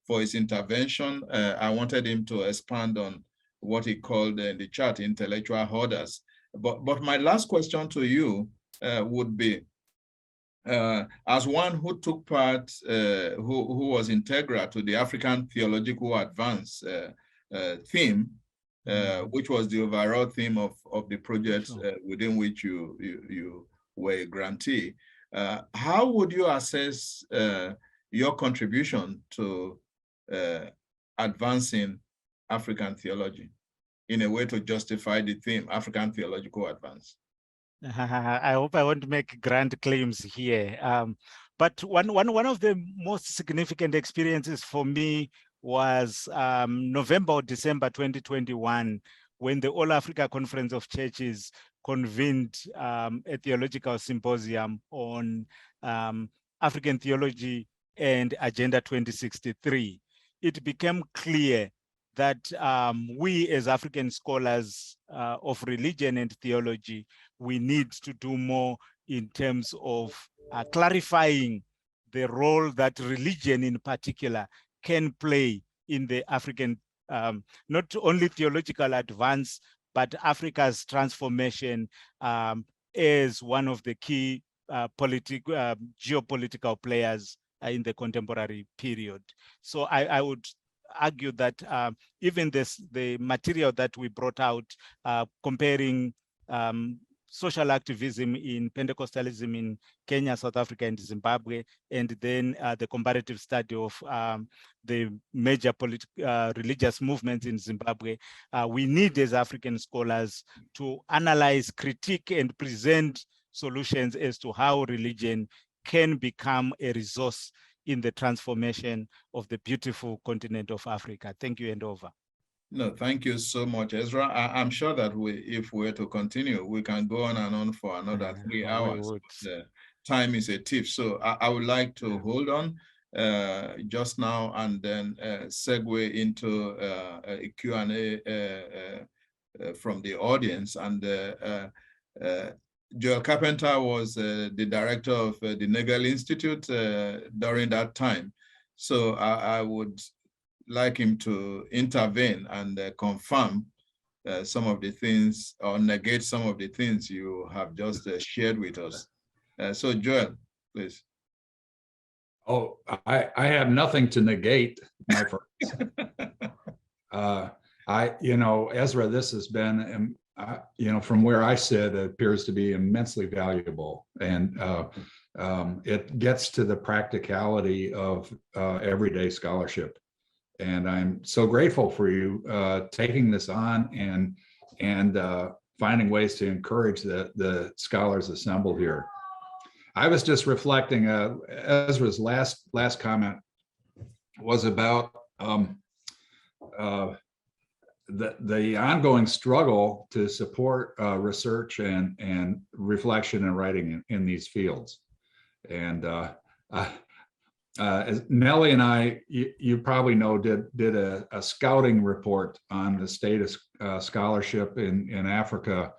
for his intervention. I wanted him to expand on what he called in the chat intellectual hoarders. But my last question to you would be, as one who took part, who was integral to the African Theological Advance theme, which was the overall theme of the project within which you were a grantee, how would you assess your contribution to advancing African theology in a way to justify the theme, African Theological Advance? I hope I won't make grand claims here. But one of the most significant experiences for me was November or December 2021, when the All Africa Conference of Churches convened a theological symposium on African theology and Agenda 2063, it became clear that we as African scholars of religion and theology, we need to do more in terms of clarifying the role that religion in particular can play in the African, not only theological advance, but Africa's transformation as one of the key geopolitical players in the contemporary period. So I would argue that even the material that we brought out comparing social activism in Pentecostalism in Kenya, South Africa, and Zimbabwe, and then the comparative study of the major religious movements in Zimbabwe. We need, as African scholars, to analyze, critique, and present solutions as to how religion can become a resource in the transformation of the beautiful continent of Africa. Thank you, and over. No, thank you so much, Ezra. I'm sure that if we were to continue, we can go on and on for another 3 hours. Time is a thief, so I would like to hold on just now and then segue into a Q&A from the audience. And Joel Carpenter was the director of the Nagel Institute during that time. So I would like him to intervene and confirm some of the things or negate some of the things you have just shared with us. So Joel, please. Oh, I have nothing to negate, my friends. Ezra, this has been, from where I sit, it appears to be immensely valuable, and it gets to the practicality of everyday scholarship. And I'm so grateful for you taking this on and finding ways to encourage the scholars assembled here. I was just reflecting, Ezra's last comment was about the ongoing struggle to support research and reflection and writing in these fields. And Nellie and I, you probably know, did a scouting report on the state of scholarship in Africa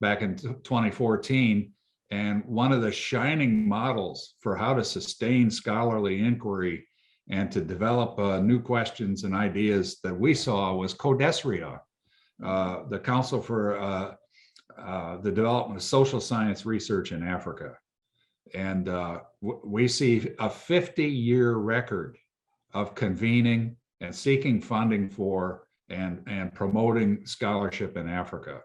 back in 2014. And one of the shining models for how to sustain scholarly inquiry and to develop new questions and ideas that we saw was CODESRIA, the Council for the Development of Social Science Research in Africa. And we see a 50-year record of convening and seeking funding for and promoting scholarship in Africa.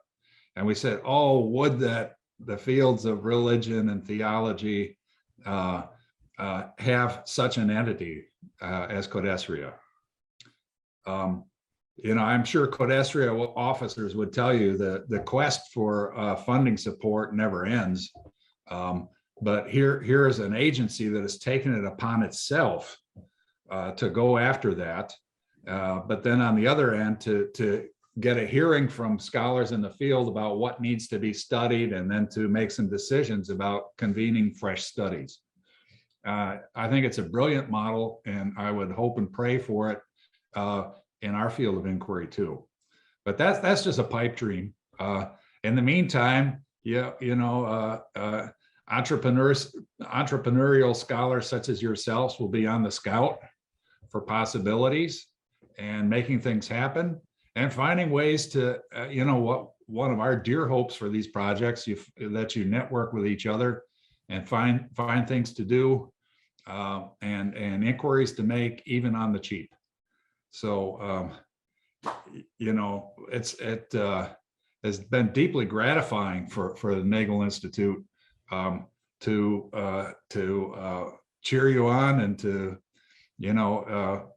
And we said, oh, would that the fields of religion and theology have such an entity as CODESRIA. I'm sure CODESRIA officers would tell you that the quest for funding support never ends. But here is an agency that has taken it upon itself to go after that. But then on the other end, to get a hearing from scholars in the field about what needs to be studied, and then to make some decisions about convening fresh studies. I think it's a brilliant model, and I would hope and pray for it in our field of inquiry too. But that's just a pipe dream. In the meantime, entrepreneurial scholars such as yourselves will be on the scout for possibilities and making things happen and finding ways to, one of our dear hopes for these projects, that you network with each other and find things to do and inquiries to make, even on the cheap. So, it has been deeply gratifying for the Nagel Institute to cheer you on and to,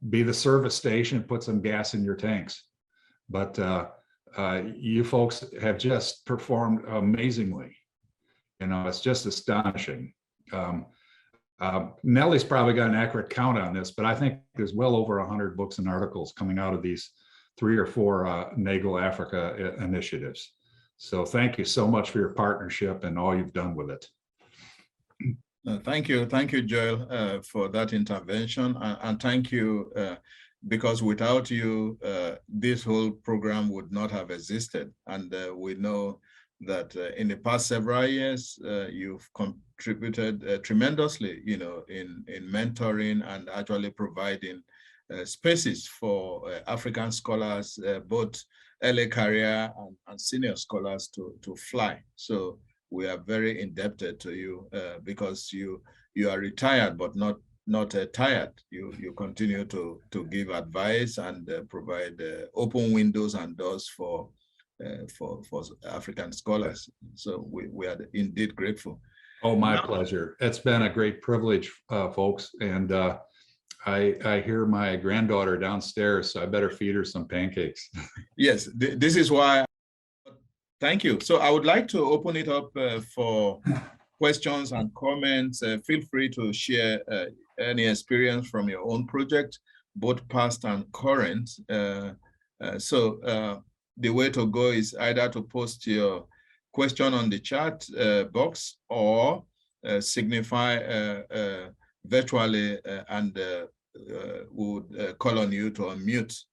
be the service station, put some gas in your tanks. But you folks have just performed amazingly. It's just astonishing. Nellie's probably got an accurate count on this, but I think there's well over 100 books and articles coming out of these 3 or 4 Nagel Africa initiatives. So thank you so much for your partnership and all you've done with it. Thank you, Joel, for that intervention, and thank you, because without you, this whole program would not have existed. And we know that in the past several years, you've contributed tremendously, in mentoring and actually providing spaces for African scholars, both early career and senior scholars to fly. So we are very indebted to you, because you are retired but not tired. You continue to give advice and provide open windows and doors for African scholars. So we are indeed grateful. Oh, my pleasure. It's been a great privilege, folks. And I hear my granddaughter downstairs, so I better feed her some pancakes. Yes, this is why. Thank you. So I would like to open it up for questions and comments. Feel free to share any experience from your own project, both past and current. So the way to go is either to post your question on the chat box, or signify virtually, and would call on you to unmute.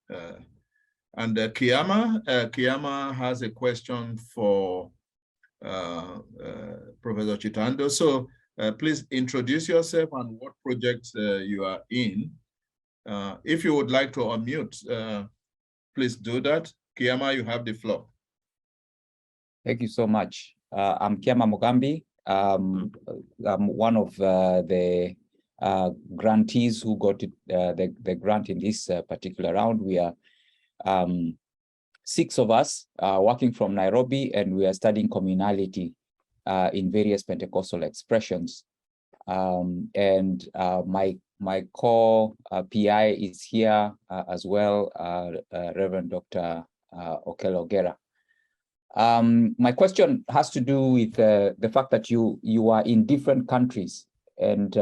And Kiyama has a question for Professor Chitando. So please introduce yourself and what project you are in. If you would like to unmute, please do that. Kiyama, you have the floor. Thank you so much. I'm Kiyama Mugambi. I'm one of the grantees who got the grant in this particular round. We are 6 of us working from Nairobi, and we are studying communality in various Pentecostal expressions. And my core PI is here as well, Reverend Dr. Okello Ogera. My question has to do with the fact that you are in different countries, and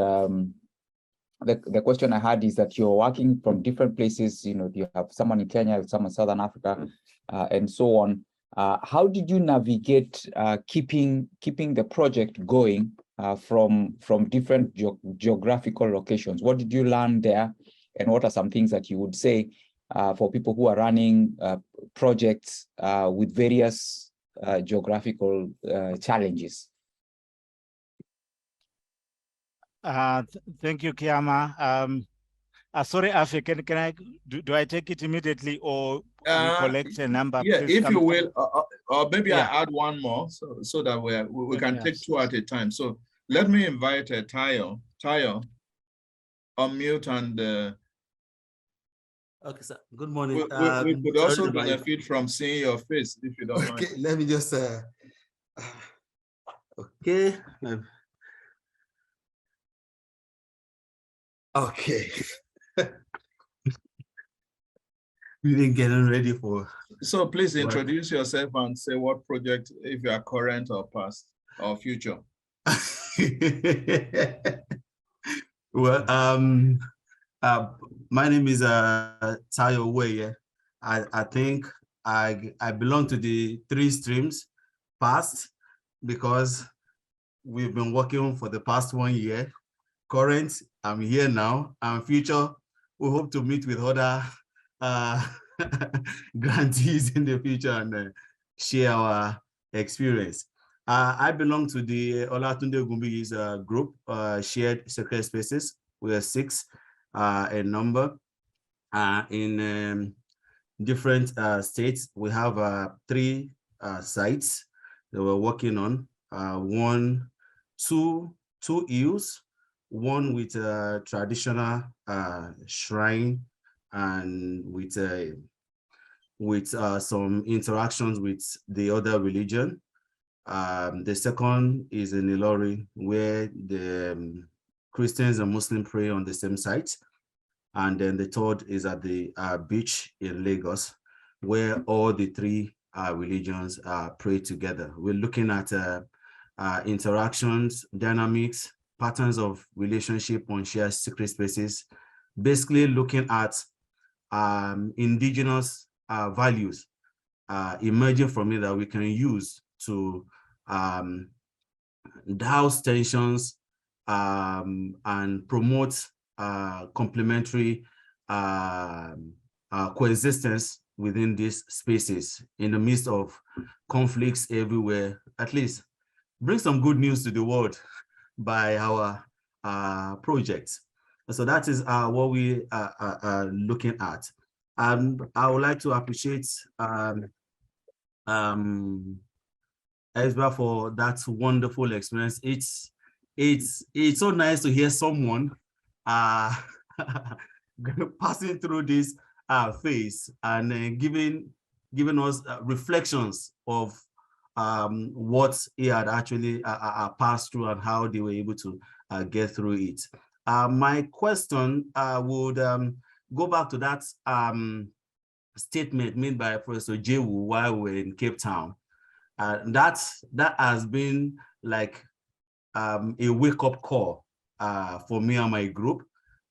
the question I had is that you're working from different places. You have someone in Kenya, someone in Southern Africa, and so on. How did you navigate keeping the project going from different geographical locations? What did you learn there, and what are some things that you would say for people who are running projects with various geographical challenges? Thank you, Kiyama. Sorry, Afi, can I do I take it immediately, or we collect a number? Yeah, if you will, or maybe Yeah. I add one more so that we can take 2 at a time. So let me invite Tayo. Tayo, unmute and. Okay, sir. Good morning. We could also benefit from seeing your face, if you don't mind. Okay, let me just okay. Okay. We didn't get ready for. So please introduce yourself and say what project, if you are current or past or future. Well, my name is Tayo Weye. I think I belong to the 3 streams: past, because we've been working for the past 1 year; current, I'm here now; and future, we hope to meet with other grantees in the future and share our experience. I belong to the Olatunde Gumbi's group, Shared Sacred Spaces. We are 6 in number in different states. We have 3 sites that we're working on. Two hills, one with a traditional shrine and with some interactions with the other religion. The second is in Ilori, where the Christians and Muslims pray on the same site. And then the third is at the beach in Lagos, where all the 3 religions pray together. We're looking at interactions, dynamics, patterns of relationship on shared secret spaces, basically looking at indigenous values emerging from it that we can use to douse tensions and promote complementary coexistence within these spaces in the midst of conflicts everywhere. At least bring some good news to the world by our projects. So that is what we are looking at. And I would like to appreciate Ezra for that wonderful experience. It's so nice to hear someone passing through this phase and giving us reflections of what he had actually passed through and how they were able to get through it. My question would go back to that statement made by Professor Jewu while we were in Cape Town. That has been like a wake-up call for me and my group,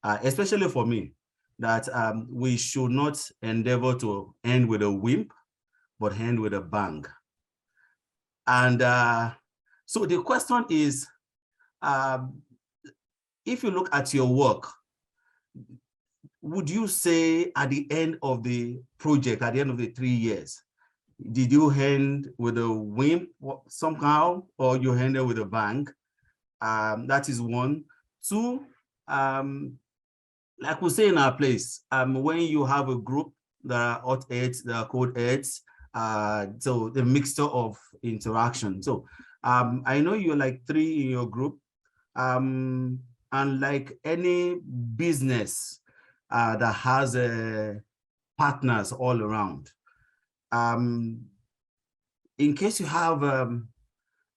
especially for me, that we should not endeavor to end with a wimp, but end with a bang. And so the question is, if you look at your work, would you say at the end of the project, at the end of the 3 years, did you end with a wimp somehow, or you ended with a bang? That is one. Two, like we say in our place, when you have a group that are hot heads, that are cold heads, so the mixture of interaction. So I know you're like 3 in your group, and like any business that has partners all around. In case you have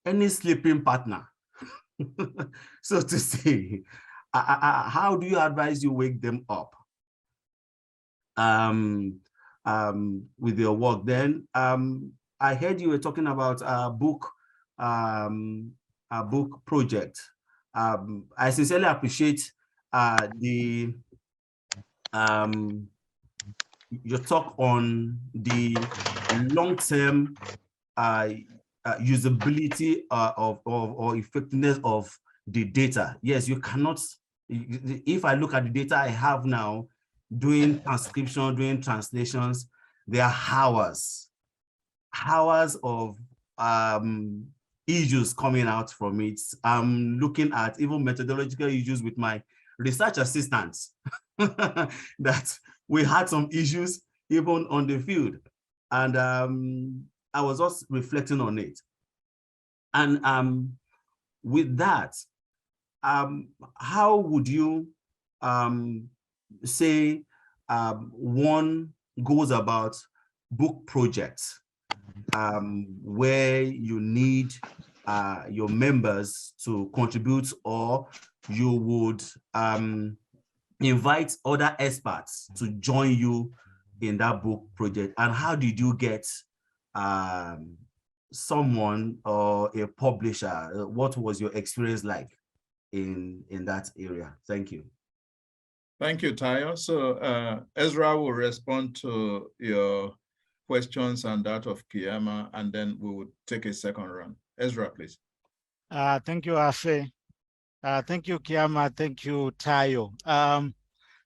any sleeping partner, so to say, how do you advise you wake them up with your work? Then I heard you were talking about a book project. I sincerely appreciate your talk on the long-term usability or effectiveness of the data. Yes, you cannot, if I look at the data I have now, doing transcription, doing translations, there are hours of issues coming out from it. I'm looking at even methodological issues with my research assistants that we had some issues even on the field. And I was just reflecting on it. And with that, how would you say one goes about book projects where you need your members to contribute, or you would invite other experts to join you in that book project? And how did you get someone or a publisher? What was your experience like in that area? Thank you. Thank you, Tayo. So Ezra will respond to your questions and that of Kiama, and then we will take a second run. Ezra, please. Thank you, Afe. Thank you, Kiama. Thank you, Tayo.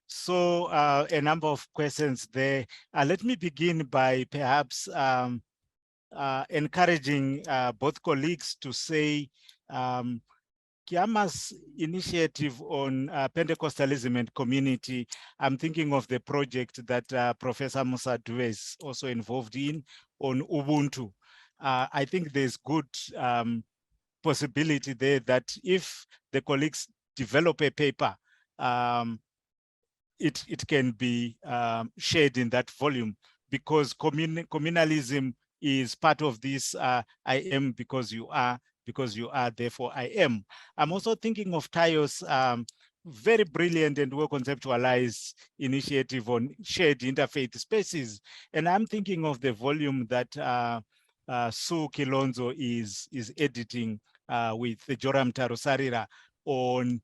So a number of questions there. Let me begin by perhaps encouraging both colleagues to say Kiama's initiative on Pentecostalism and community. I'm thinking of the project that Professor Musa Due is also involved in on Ubuntu. I think there's good possibility there that if the colleagues develop a paper, it can be shared in that volume, because communalism is part of this I am because you are therefore I am. I'm also thinking of Tayo's very brilliant and well conceptualized initiative on shared interfaith spaces, and I'm thinking of the volume that Sue Kilonzo is editing with Joram Tarosarira on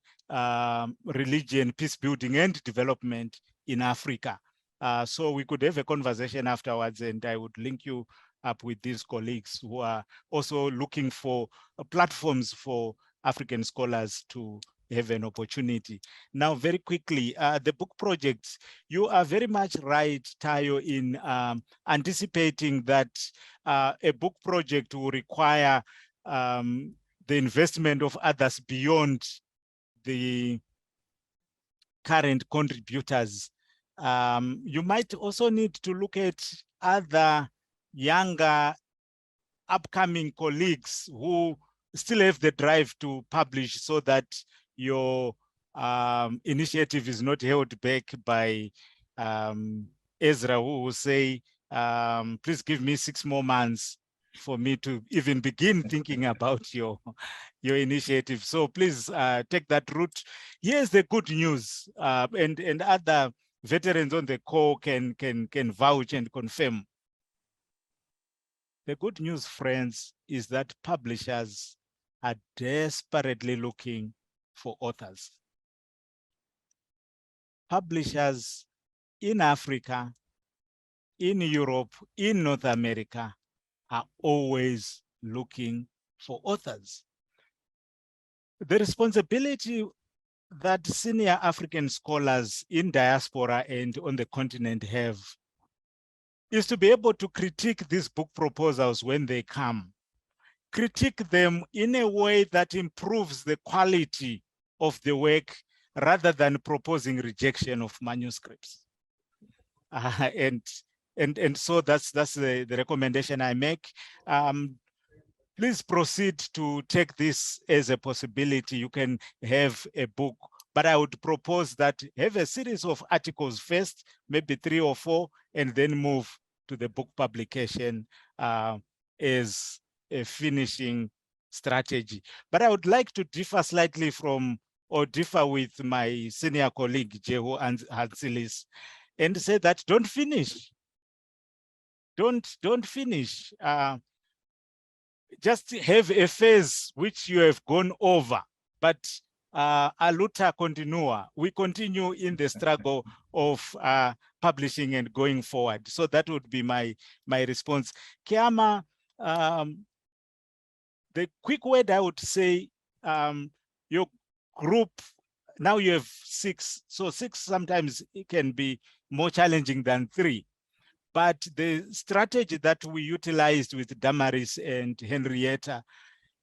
religion, peace building and development in Africa. So we could have a conversation afterwards, and I would link you up with these colleagues who are also looking for platforms for African scholars to have an opportunity. Now, very quickly, the book projects, you are very much right, Tayo, in anticipating that a book project will require the investment of others beyond the current contributors. You might also need to look at other younger upcoming colleagues who still have the drive to publish, so that your initiative is not held back by Ezra, who will say, please give me 6 more months for me to even begin thinking about your initiative. So please take that route. Here's the good news, and other veterans on the call can vouch and confirm. The good news, friends, is that publishers are desperately looking for authors. Publishers in Africa, in Europe, in North America are always looking for authors. The responsibility that senior African scholars in diaspora and on the continent have is to be able to critique these book proposals when they come. Critique them in a way that improves the quality of the work rather than proposing rejection of manuscripts. And so that's the recommendation I make. Please proceed to take this as a possibility. You can have a book, but I would propose that have a series of articles first, maybe 3 or 4, and then move to the book publication as a finishing strategy. But I would like to differ slightly from, or differ with my senior colleague, Jehu Hansilis, and say that don't finish. Don't finish. Just have a phase which you have gone over, but aluta continua. We continue in the struggle of publishing and going forward. So that would be my response. Kiama, the quick word I would say, your group, now you have 6. So 6 sometimes it can be more challenging than 3. But the strategy that we utilized with Damaris and Henrietta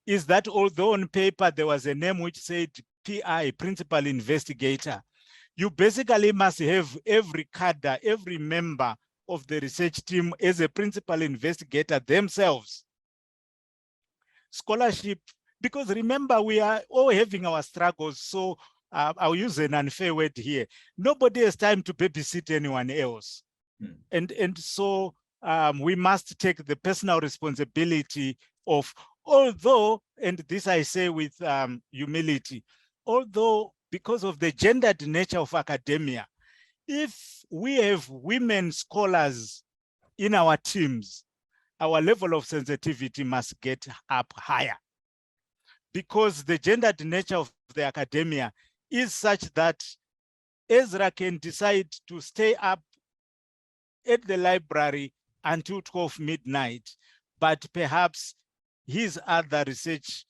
is that although on paper there was a name which said PI, Principal Investigator, you basically must have every cadre, every member of the research team as a principal investigator themselves. Scholarship, because remember, we are all having our struggles, so I'll use an unfair word here. Nobody has time to babysit anyone else. And so we must take the personal responsibility of, although, and this I say with humility, although because of the gendered nature of academia, if we have women scholars in our teams, our level of sensitivity must get up higher, because the gendered nature of the academia is such that Ezra can decide to stay up at the library until 12 midnight, but perhaps his other research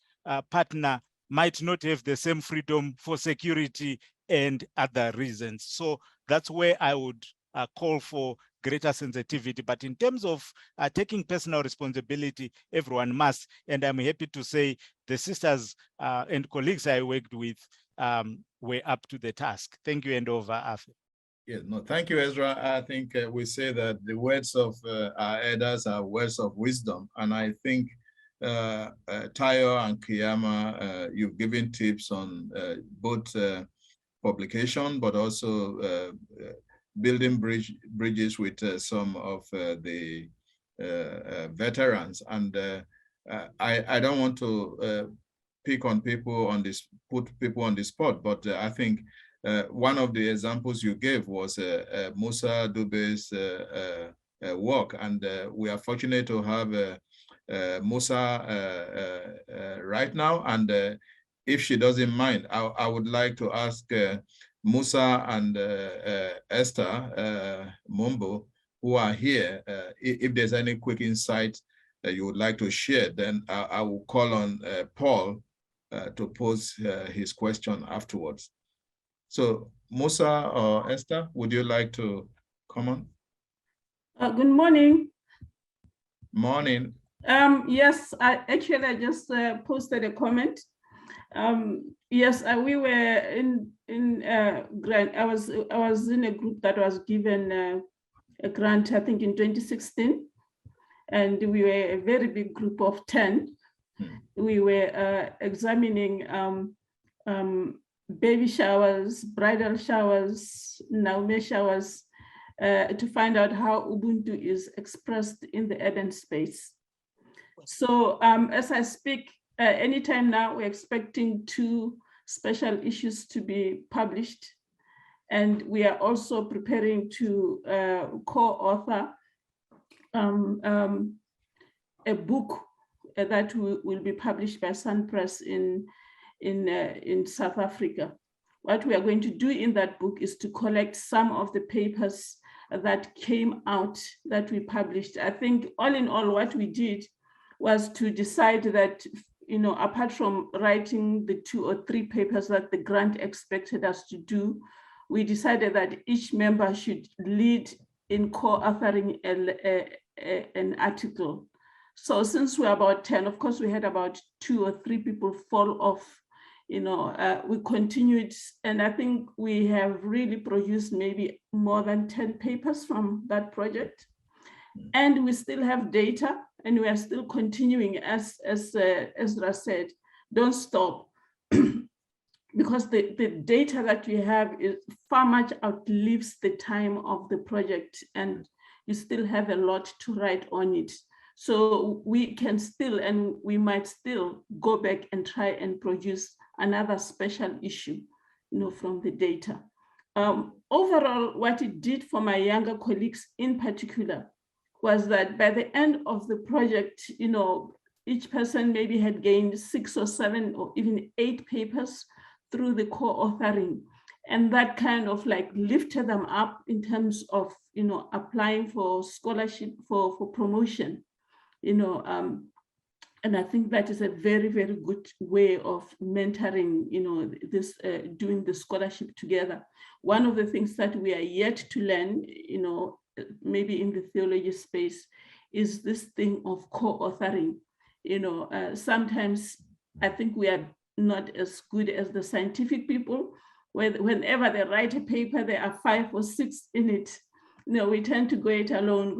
partner might not have the same freedom for security and other reasons. So that's where I would call for greater sensitivity. But in terms of taking personal responsibility, everyone must. And I'm happy to say the sisters and colleagues I worked with were up to the task. Thank you, and over, Afi. Yeah, no, thank you, Ezra. I think we say that the words of our elders are words of wisdom. And I think Tayo and Kiyama, you've given tips on both publication, but also building bridges with some of the veterans. And I don't want to pick on people on this, put people on the spot, but I think one of the examples you gave was Musa Dube's work, and we are fortunate to have Musa right now. And if she doesn't mind, I would like to ask Musa and Esther Mumbo, who are here, if there's any quick insight that you would like to share. Then I will call on Paul to pose his question afterwards. So Musa or Esther, would you like to comment? Good morning. Morning. Yes, I just posted a comment. Yes, we were in grant. I was in a group that was given a grant, I think in 2016, and we were a very big group of 10. We were examining baby showers, bridal showers, Naume showers, to find out how Ubuntu is expressed in the urban space. So as I speak, anytime now, we're expecting 2 special issues to be published. And we are also preparing to co-author a book that will be published by Sun Press in South Africa. What we are going to do in that book is to collect some of the papers that came out that we published. I think all in all, what we did was to decide that, you know, apart from writing the 2 or 3 papers that the grant expected us to do, we decided that each member should lead in co-authoring an article. So since we're about 10, of course, we had about 2 or 3 people fall off. You know, we continued, and I think we have really produced maybe more than 10 papers from that project. And we still have data, and we are still continuing, as Ezra said, don't stop. Because the data that we have is far much outlives the time of the project, and you still have a lot to write on it. So we can still, and we might still go back and try and produce another special issue, you know, from the data. Overall, what it did for my younger colleagues in particular was that by the end of the project, you know, each person maybe had gained 6 or 7 or even 8 papers through the co-authoring. And that kind of like lifted them up in terms of, you know, applying for scholarship, for promotion, you know, and I think that is a very, very good way of mentoring, you know, this, doing the scholarship together. One of the things that we are yet to learn, you know, maybe in the theology space, is this thing of co-authoring. You know, sometimes I think we are not as good as the scientific people, whenever they write a paper, there are 5 or 6 in it. You know, we tend to go it alone.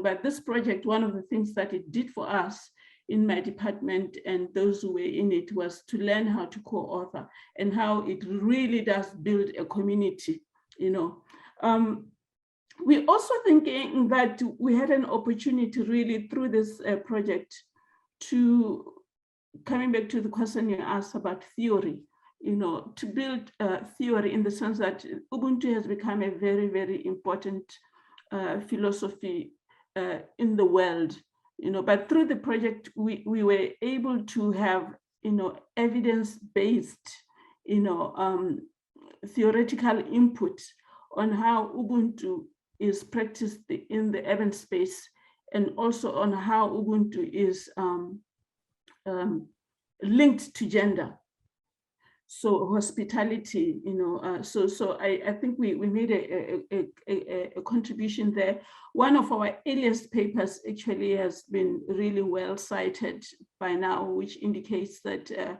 But this project, one of the things that it did for us in my department and those who were in it was to learn how to co-author and how it really does build a community, you know. We're also thinking that we had an opportunity really through this project to, coming back to the question you asked about theory, you know, to build theory in the sense that Ubuntu has become a very, very important philosophy in the world, you know, but through the project, we were able to have, you know, evidence-based, you know, theoretical input on how Ubuntu is practiced in the urban space, and also on how Ubuntu is linked to gender. So hospitality, you know, so I think we made a contribution there. One of our earliest papers actually has been really well cited by now, which indicates that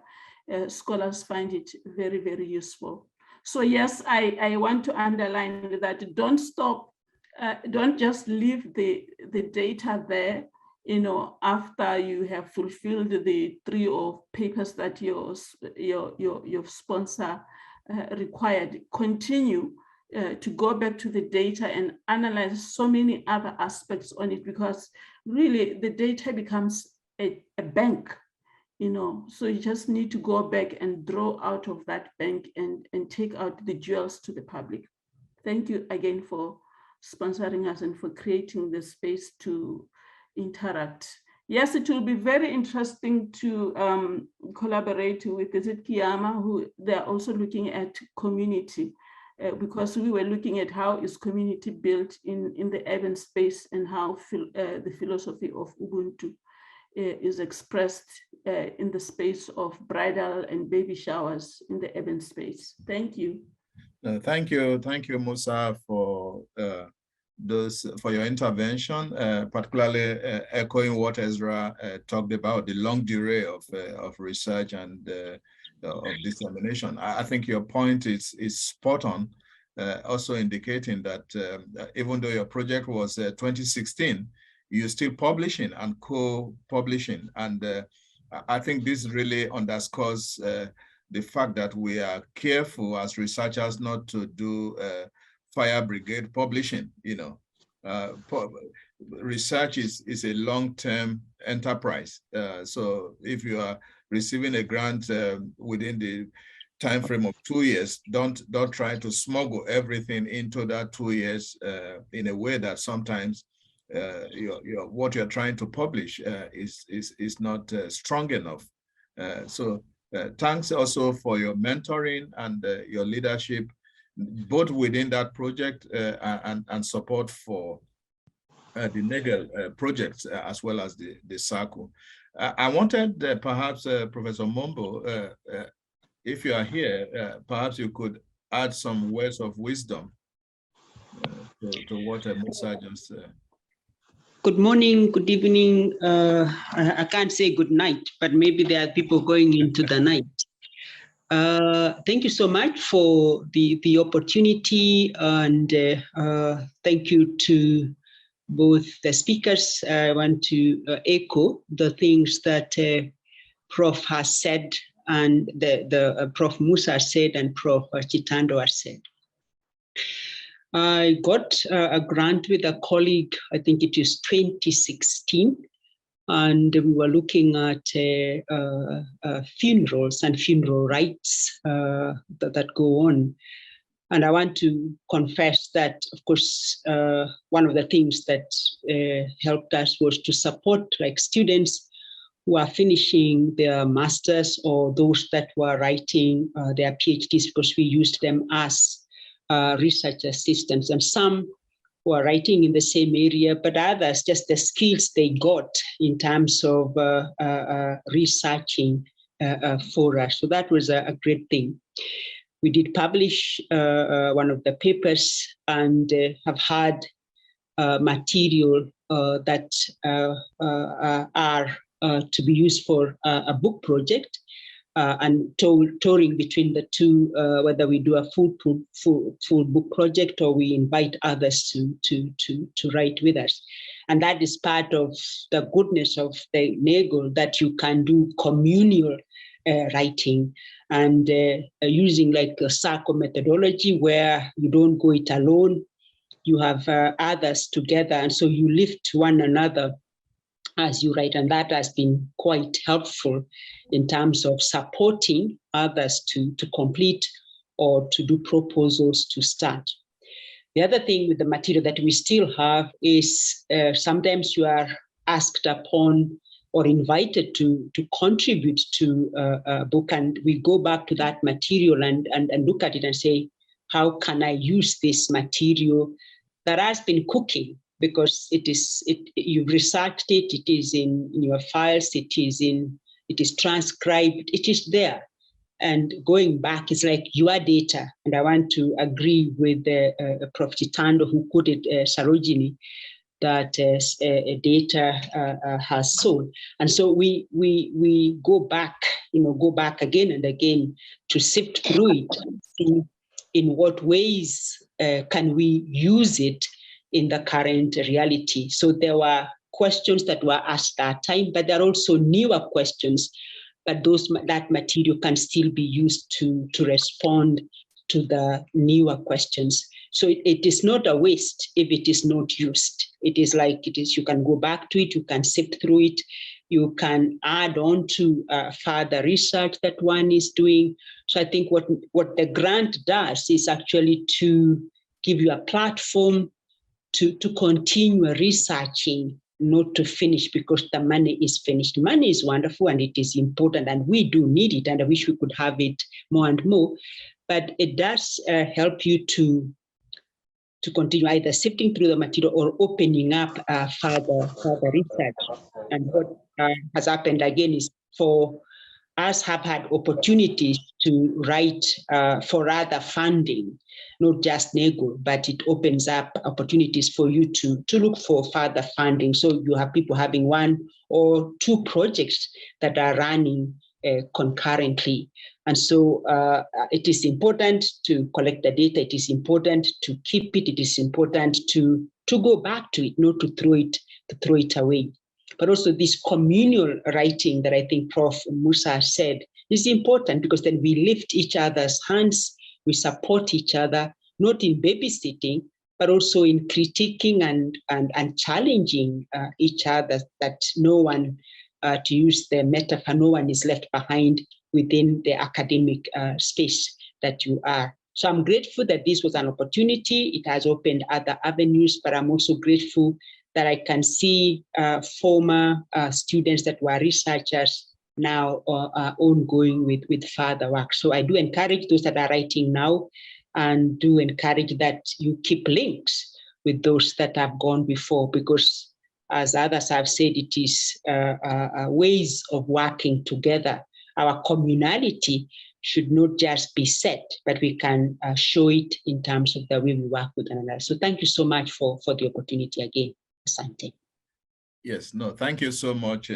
scholars find it very, very useful. So yes, I want to underline that don't stop, don't just leave the data there, you know, after you have fulfilled the 3 or papers that your sponsor required. Continue to go back to the data and analyze so many other aspects on it, because really the data becomes a bank, you know, so you just need to go back and draw out of that bank and take out the jewels to the public. Thank you again for sponsoring us and for creating the space to interact. Yes, it will be very interesting to collaborate with Kiyama, who they're also looking at community, because we were looking at how is community built in the urban space and how the philosophy of Ubuntu is expressed in the space of bridal and baby showers in the urban space. Thank you. Thank you, Musa, for for your intervention, particularly echoing what Ezra talked about, the long delay of research and of dissemination. I think your point is spot on, also indicating that even though your project was 2016, you're still publishing and co-publishing. And I think this really underscores the fact that we are careful as researchers not to do fire brigade publishing. Research is a long-term enterprise. So if you are receiving a grant within the time frame of 2 years, don't try to smuggle everything into that 2 years in a way that sometimes what you're trying to publish is not strong enough. So thanks also for your mentoring and your leadership, both within that project and support for the Nagel projects as well as the circle. I wanted perhaps Professor Mombo, if you are here, perhaps you could add some words of wisdom to what Musa just said. Good morning, good evening. I can't say good night, but maybe there are people going into the night. Thank you so much for the opportunity, and thank you to both the speakers. I want to echo the things that Prof has said, and the Prof Musa said, and Prof Chitando has said. I got a grant with a colleague, I think it is 2016, and we were looking at funerals and funeral rites that go on. And I want to confess that, of course, one of the things that helped us was to support students who are finishing their masters or those that were writing their PhDs, because we used them as research assistants, and some who are writing in the same area, but others just the skills they got in terms of researching for us. So that was a great thing. We did publish one of the papers and have had material that are to be used for a book project. And touring between the two, whether we do a full book project or we invite others to write with us. And that is part of the goodness of the Nagel, that you can do communal writing and using a circle methodology where you don't go it alone, you have others together, and so you lift one another as you write, and that has been quite helpful in terms of supporting others to complete or to do proposals to start. The other thing with the material that we still have is sometimes you are asked upon or invited to contribute to a book, and we go back to that material and look at it and say, how can I use this material that has been cooking? Because you've researched it, it is in your files, it is transcribed, it is there. And going back, it's like your data. And I want to agree with Prof Chitando, who put it, Sarojini, that data has soul. And so we go back again and again to sift through it, see in what ways can we use it in the current reality. So there were questions that were asked that time, but there are also newer questions, but that material can still be used to respond to the newer questions. So it is not a waste if it is not used. It is you can go back to it, you can sift through it, you can add on to further research that one is doing. So I think what the grant does is actually to give you a platform to continue researching, not to finish because the money is finished. Money is wonderful and it is important and we do need it, and I wish we could have it more and more, but it does help you to continue either sifting through the material or opening up further research. And what has happened again is for us have had opportunities to write for other funding, not just Nagel, but it opens up opportunities for you to look for further funding. So you have people having 1 or 2 projects that are running concurrently. And so it is important to collect the data. It is important to keep it. It is important to go back to it, not to throw it away. But also this communal writing that I think Prof. Musa said is important, because then we lift each other's hands, we support each other, not in babysitting, but also in critiquing and challenging each other, that no one, to use the metaphor, no one is left behind within the academic space that you are. So I'm grateful that this was an opportunity. It has opened other avenues, but I'm also grateful that I can see former students that were researchers now ongoing with further work. So I do encourage those that are writing now, and do encourage that you keep links with those that have gone before, because as others have said, it is ways of working together. Our communality should not just be set, but we can show it in terms of the way we work with one another. So thank you so much for the opportunity again. Asante. Yes, no, thank you so much,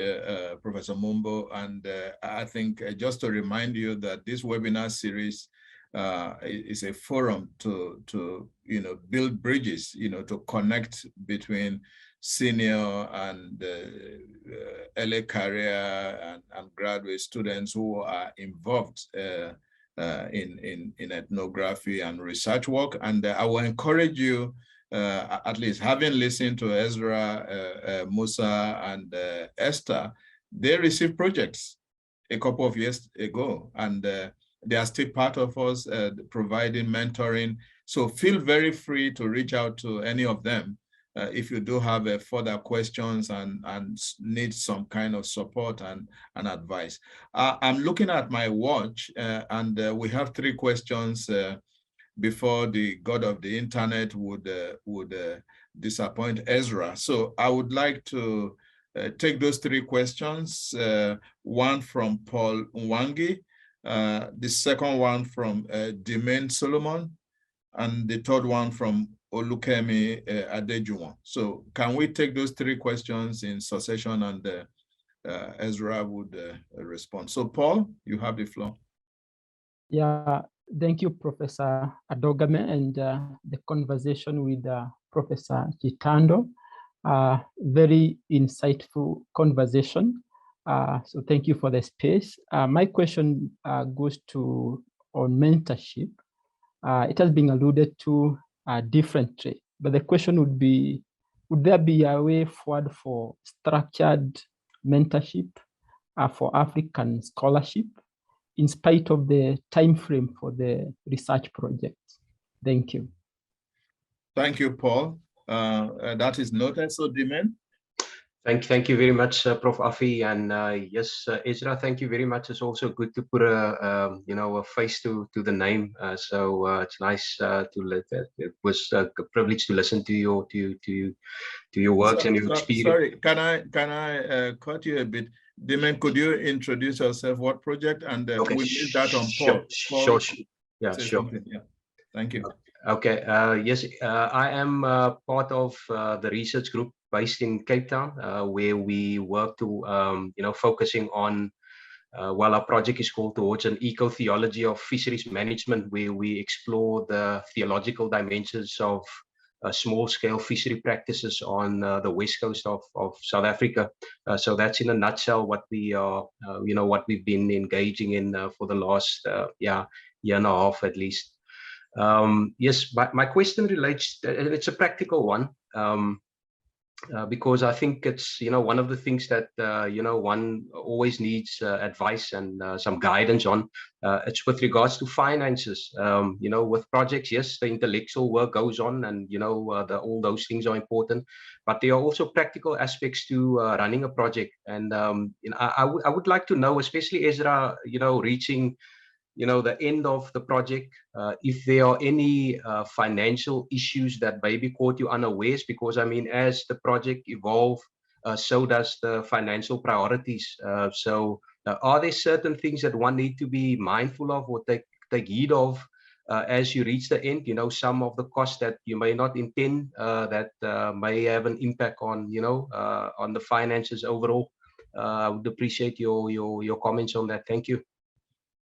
Professor Mumbo. And I think just to remind you that this webinar series is a forum to build bridges, to connect between senior and early career and graduate students who are involved in ethnography and research work. And I will encourage you, at least having listened to Ezra, Musa, and Esther, they received projects a couple of years ago, and they are still part of us, providing mentoring. So feel very free to reach out to any of them if you do have further questions and need some kind of support and advice. I'm looking at my watch, and we have 3 questions before the god of the internet would disappoint Ezra. So I would like to take those 3 questions, one from Paul Nwangi, the second one from Demain Solomon, and the third one from Olukemi Adejuwon. So can we take those 3 questions in succession, and Ezra would respond. So Paul, you have the floor. Yeah, thank you, Professor Adogame, and the conversation with Professor Chitando. Very insightful conversation. So thank you for the space. My question goes on mentorship. It has been alluded to differently, but the question would be, would there be a way forward for structured mentorship for African scholarship, in spite of the time frame for the research project? Thank you. Thank you, Paul. That is noted. So, Demain. Thank you very much, Prof. Afi, and yes, Ezra, thank you very much. It's also good to put a face to the name. So it's nice to let that. It was a privilege to listen to your works and your experience. Sorry, can I cut you a bit? Demain, could you introduce yourself? What project? And okay, we'll leave that on Paul. Sure. Yeah, sure. Yeah. Thank you. Okay. Yes, I am part of the research group based in Cape Town, where we work to, focusing on, our project is called Towards an Eco-Theology of Fisheries Management, where we explore the theological dimensions of small-scale fishery practices on the west coast of South Africa. So that's in a nutshell what we are, what we've been engaging in for the last year and a half at least. Yes, my question relates, it's a practical one, because I think it's, one of the things that, one always needs advice and some guidance on. It's with regards to finances. With projects, yes, the intellectual work goes on, and, all those things are important, but there are also practical aspects to running a project. And, I would like to know, especially Ezra, reaching the end of the project, if there are any financial issues that maybe caught you unawares, because I mean, as the project evolved, so does the financial priorities. So are there certain things that one need to be mindful of or take heed of as you reach the end? You know, some of the costs that you may not intend that may have an impact on, you know, on the finances overall. I would appreciate your comments on that. Thank you.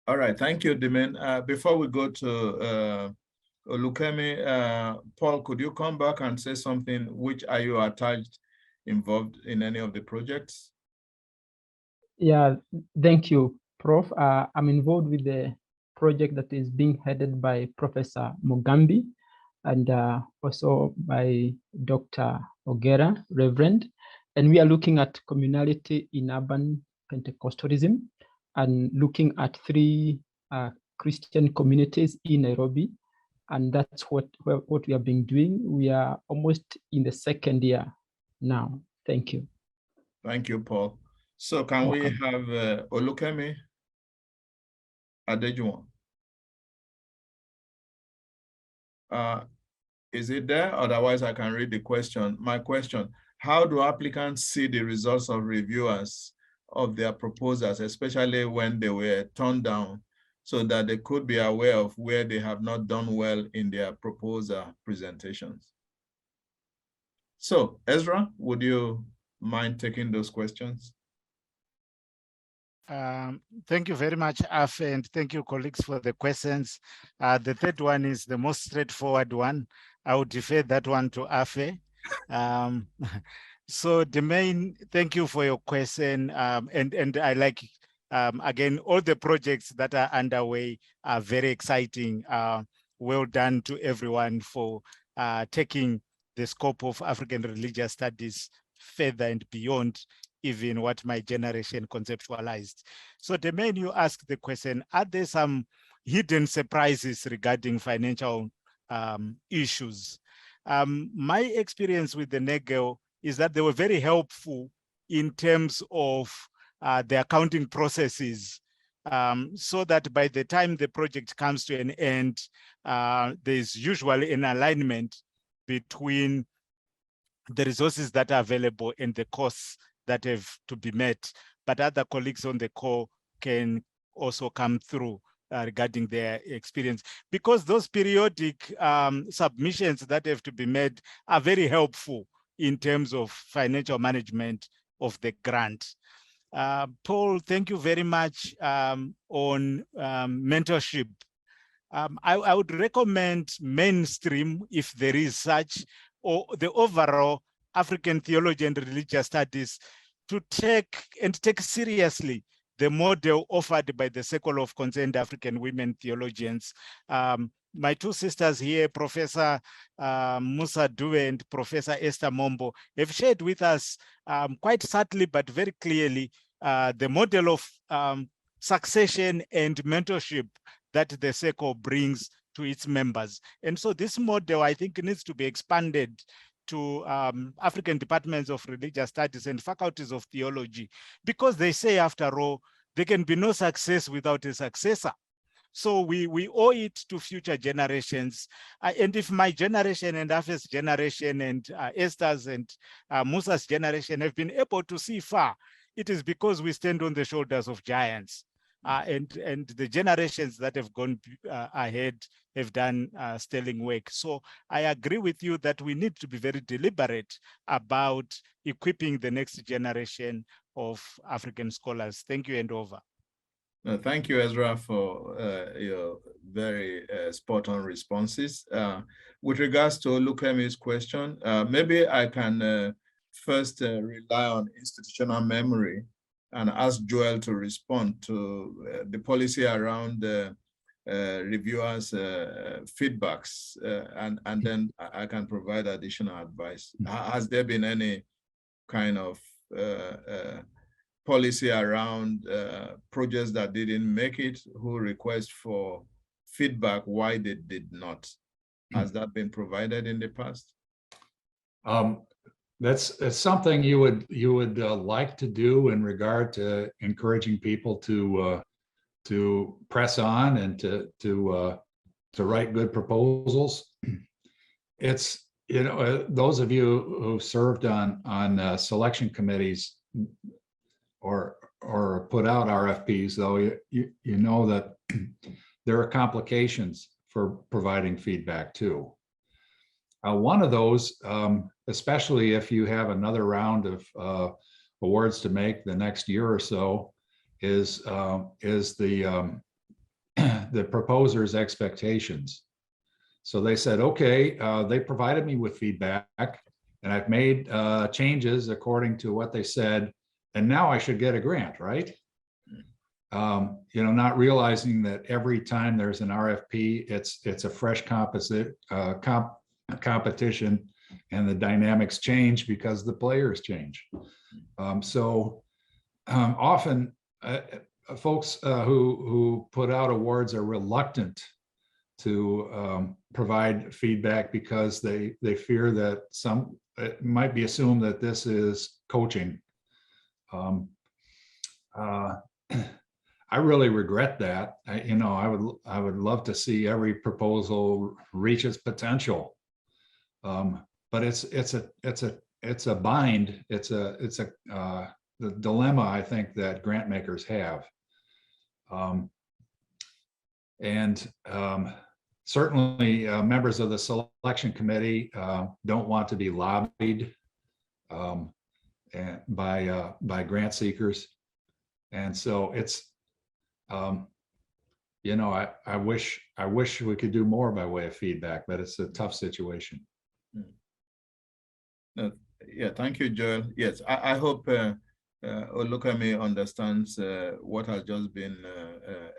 All right, thank you, Dimen. Before we go to Olukemi, Paul, could you come back and say something? Which are you attached, involved in any of the projects? Yeah, thank you, Prof. I'm involved with the project that is being headed by Professor Mugambi and also by Dr. Ogera, Reverend. And we are looking at communality in urban Pentecostalism and looking at 3 Christian communities in Nairobi. And that's what we have been doing. We are almost in the 2nd year now. Thank you. Thank you, Paul. So can we have Olukemi Adejuwon? Is it there? Otherwise, I can read the question. My question, how do applicants see the results of reviewers of their proposals, especially when they were turned down, so that they could be aware of where they have not done well in their proposal presentations? So, Ezra, would you mind taking those questions? Thank you very much, Afe, and thank you, colleagues, for the questions. The 3rd one is the most straightforward one. I would defer that one to Afe. So the main, thank you for your question. And I like, again, all the projects that are underway are very exciting. Well done to everyone for taking the scope of African religious studies further and beyond even what my generation conceptualized. So the main, you ask the question, are there some hidden surprises regarding financial issues? My experience with the Nagel is that they were very helpful in terms of the accounting processes, so that by the time the project comes to an end, there's usually an alignment between the resources that are available and the costs that have to be met. But other colleagues on the call can also come through regarding their experience, because those periodic submissions that have to be made are very helpful in terms of financial management of the grant. Paul, thank you very much on mentorship. I would recommend mainstream, if there is such, or the overall African theology and religious studies, to take seriously the model offered by the Circle of Concerned African Women Theologians. My 2 sisters here, Professor Musa Due and Professor Esther Mombo, have shared with us quite subtly but very clearly the model of succession and mentorship that the Circle brings to its members. And so this model, I think, needs to be expanded to African departments of religious studies and faculties of theology, because they say, after all, there can be no success without a successor. So we owe it to future generations. And if my generation and Afe's generation and Esther's and Musa's generation have been able to see far, it is because we stand on the shoulders of giants. And the generations that have gone ahead have done sterling work. So I agree with you that we need to be very deliberate about equipping the next generation of African scholars. Thank you, and over. Thank you, Ezra, for your very spot-on responses. With regards to Olukemi's question, maybe I can first rely on institutional memory and ask Joel to respond to the policy around reviewers' feedbacks, and then I can provide additional advice. Has there been any kind of policy around projects that didn't make it, who request for feedback why they did not? Has that been provided in the past? That's something you would like to do in regard to encouraging people to press on and to write good proposals. It's You know, those of you who served on selection committees or put out RFPs, though, you know that there are complications for providing feedback too. One of those, especially if you have another round of awards to make the next year or so, is the the proposer's expectations. So they said, okay, they provided me with feedback and I've made changes according to what they said, and now I should get a grant, right? You know, not realizing that every time there's an RFP, it's a fresh competition, and the dynamics change because the players change. Often folks who put out awards are reluctant to provide feedback because they fear that it might be assumed that this is coaching. I really regret that. You know, I would love to see every proposal reach its potential, but it's a bind. It's the dilemma I think that grant makers have, and certainly members of the selection committee don't want to be lobbied by grant seekers, and so it's. You know, I wish we could do more by way of feedback, but it's a tough situation. Yeah, thank you, Joel. Yes, I hope Olukami understands what has just been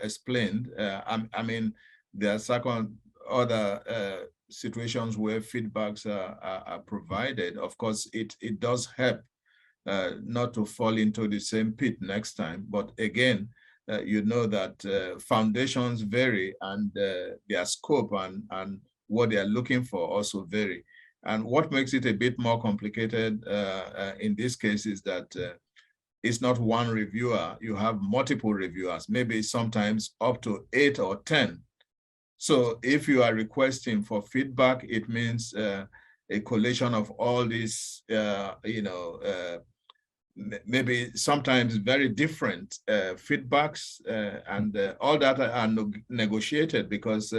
explained. I mean, there are other situations where feedbacks are provided. Of course, it does help not to fall into the same pit next time, but again, you know that foundations vary, and their scope and what they are looking for also vary. And what makes it a bit more complicated in this case is that it's not one reviewer, you have multiple reviewers, maybe sometimes up to 8 or 10. So if you are requesting for feedback, it means a collation of all these, you know, maybe sometimes very different feedbacks, and all that are negotiated, because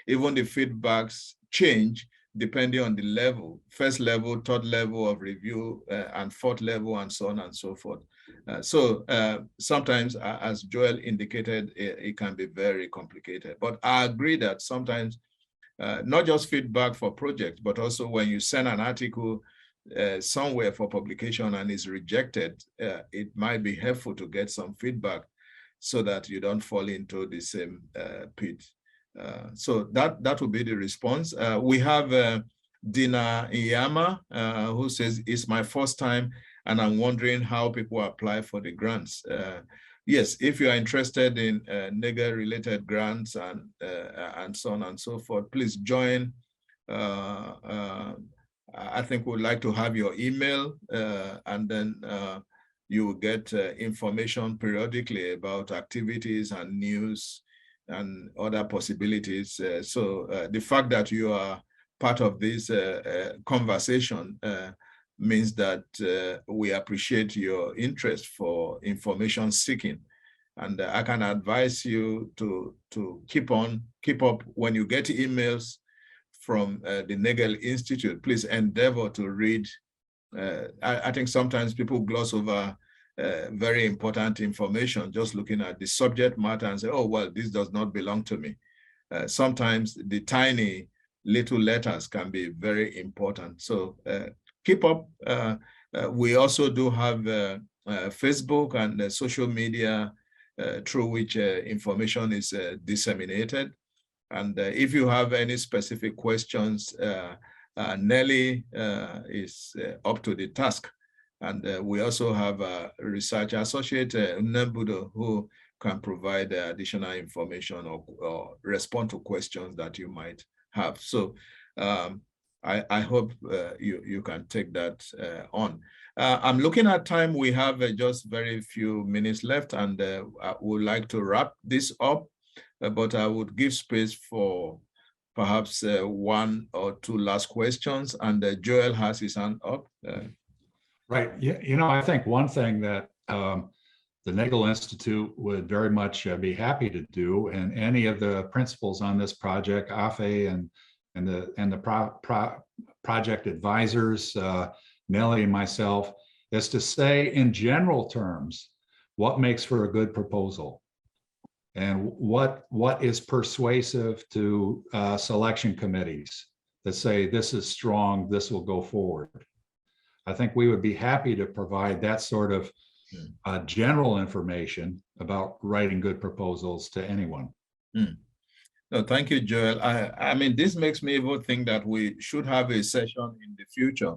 even the feedbacks change depending on the level, first level, third level of review, and fourth level, and so on and so forth. So sometimes, as Joel indicated, it can be very complicated. But I agree that sometimes, not just feedback for projects, but also when you send an article somewhere for publication and is rejected, it might be helpful to get some feedback so that you don't fall into the same pit. So that would be the response. We have Dina Iyama, who says, it's my first time and I'm wondering how people apply for the grants. Yes, if you are interested in Nagel related grants and so on and so forth, please join. I think we'd like to have your email, and then you will get information periodically about activities and news and other possibilities. So the fact that you are part of this conversation means that we appreciate your interest for information seeking. And I can advise you to keep up when you get emails from the Nagel Institute. Please endeavor to read. I think sometimes people gloss over very important information, just looking at the subject matter and say, oh, well, this does not belong to me. Sometimes the tiny little letters can be very important. So keep up. We also do have Facebook and social media through which information is disseminated. And if you have any specific questions, Nelly is up to the task. And we also have a research associate, Nembudo, who can provide additional information or respond to questions that you might have. So I hope you can take that on. I'm looking at time. We have just very few minutes left, and I would like to wrap this up. But I would give space for perhaps one or two last questions, and Joel has his hand up. Right. Yeah, I think one thing that the Nagel Institute would very much be happy to do, and any of the principals on this project, Afe and the project advisors, Nellie and myself, is to say in general terms what makes for a good proposal, and what is persuasive to selection committees that say this is strong, this will go forward. I think we would be happy to provide that sort of general information about writing good proposals to anyone. No, thank you, Joel. I mean, this makes me even think that we should have a session in the future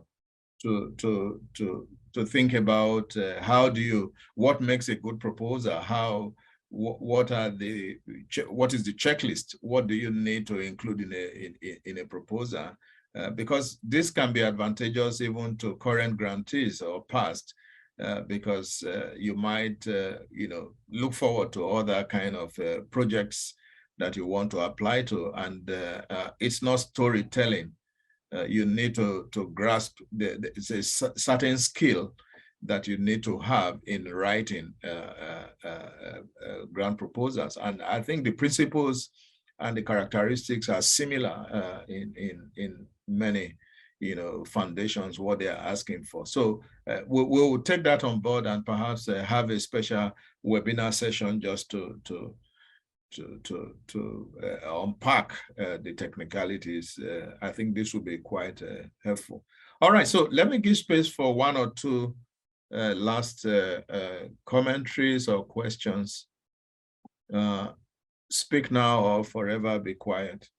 to think about what makes a good proposal, what is the checklist, what do you need to include in a proposal, because this can be advantageous even to current grantees or past, because you might look forward to other kind of projects that you want to apply to, and it's not storytelling. You need to grasp it's a certain skill that you need to have in writing grant proposals. And I think the principles and the characteristics are similar in many foundations, what they are asking for. So we'll take that on board and perhaps have a special webinar session just to unpack the technicalities. I think this will be quite helpful. All right, so let me give space for one or two last commentaries or questions. Speak now or forever be quiet.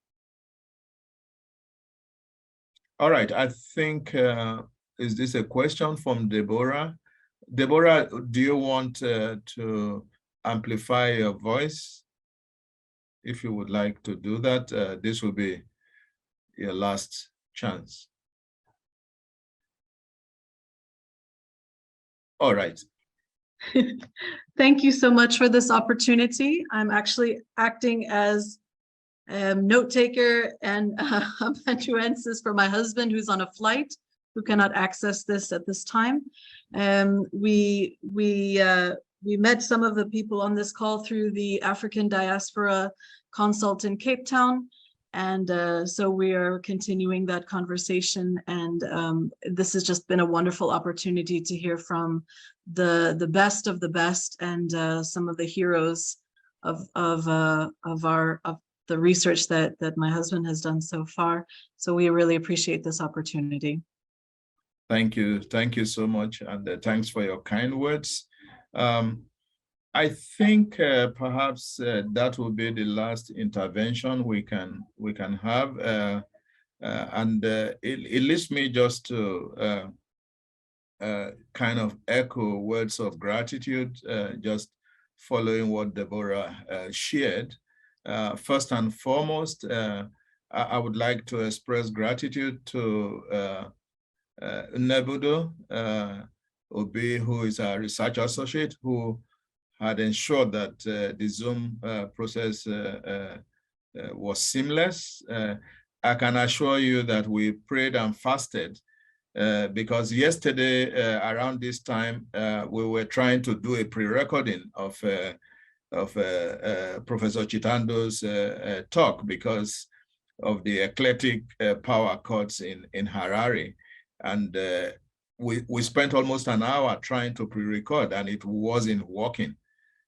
All right, I think, is this a question from Deborah? Deborah, do you want to amplify your voice? If you would like to do that, this will be your last chance. All right. Thank you so much for this opportunity. I'm actually acting as note taker and amanuensis for my husband, who's on a flight, who cannot access this at this time. We met some of the people on this call through the African Diaspora Consult in Cape Town. And so we are continuing that conversation. And this has just been a wonderful opportunity to hear from the best of the best and some of the heroes of the research that my husband has done so far. So we really appreciate this opportunity. Thank you. Thank you so much. And thanks for your kind words. I think perhaps that will be the last intervention we can have, and it leaves me just to kind of echo words of gratitude, just following what Deborah shared. First and foremost, I would like to express gratitude to Nebudo Obi, who is a research associate, who had ensured that the Zoom process was seamless. I can assure you that we prayed and fasted because yesterday around this time, we were trying to do a pre-recording of Professor Chitando's talk because of the eclectic power cuts in Harare. And we spent almost an hour trying to pre-record and it wasn't working.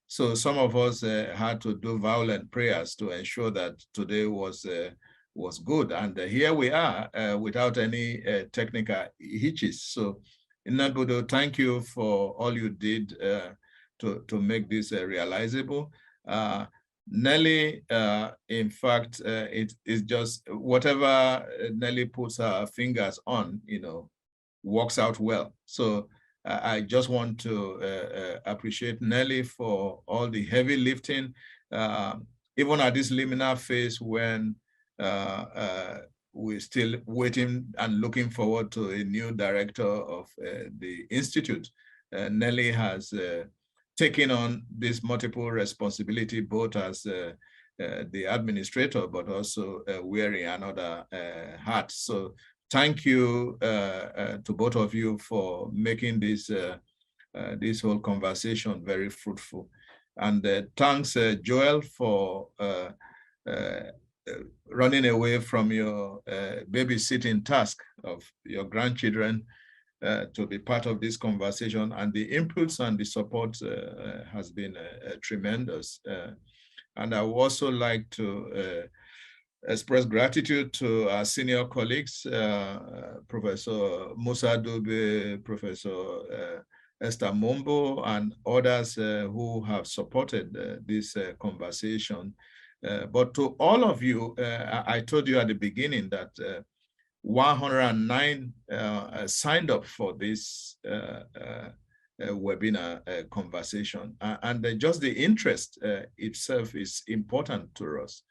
So some of us had to do violent prayers to ensure that today was good. And here we are without any technical hitches. So Nabudo, thank you for all you did to make this realizable. Nelly, in fact, it is just whatever Nelly puts her fingers on, works out well. So I just want to appreciate Nelly for all the heavy lifting, even at this liminal phase when we're still waiting and looking forward to a new director of the Institute. Nelly has taken on this multiple responsibility, both as the administrator, but also wearing another hat. So thank you to both of you for making this this whole conversation very fruitful. And thanks, Joel, for running away from your babysitting task of your grandchildren to be part of this conversation. And the inputs and the support has been tremendous. And I would also like to express gratitude to our senior colleagues, Professor Musa Dube, Professor Esther Mombo, and others who have supported this conversation. But to all of you, I told you at the beginning that 109 signed up for this webinar conversation. And just the interest itself is important to us.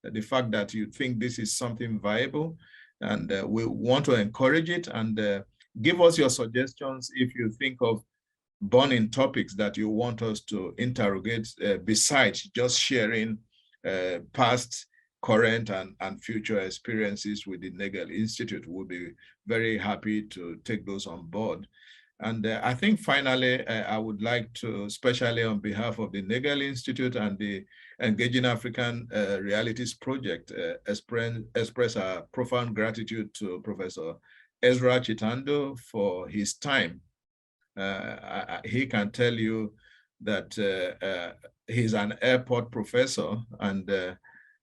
The fact that you think this is something viable, and we want to encourage it, and give us your suggestions if you think of burning topics that you want us to interrogate besides just sharing past, current, and future experiences with the Nagel Institute. We'll be very happy to take those on board. And I think finally, I would like to, especially on behalf of the Nagel Institute and the Engaging African Realities Project, express our profound gratitude to Professor Ezra Chitando for his time. He can tell you that he's an airport professor, and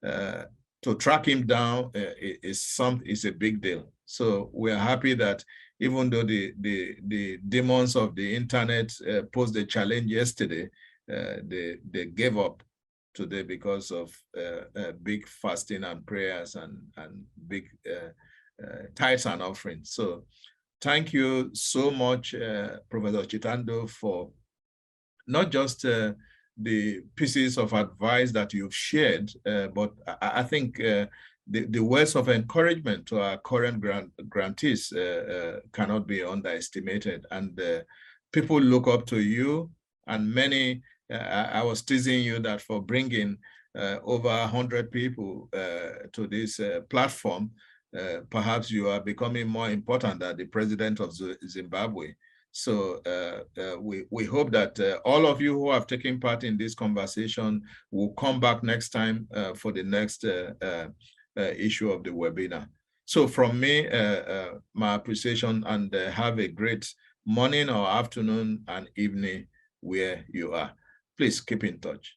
to track him down is a big deal. So we're happy that even though the demons of the internet posed a challenge yesterday, they gave up today because of big fasting and prayers and big tithes and offerings. So thank you so much, Professor Chitando, for not just the pieces of advice that you've shared, but I think the words of encouragement to our current grantees cannot be underestimated. And people look up to you, and many, I was teasing you that for bringing over 100 people to this platform, perhaps you are becoming more important than the president of Zimbabwe. So we hope that all of you who have taken part in this conversation will come back next time for the next issue of the webinar. So from me, my appreciation, and have a great morning or afternoon and evening where you are. Please keep in touch.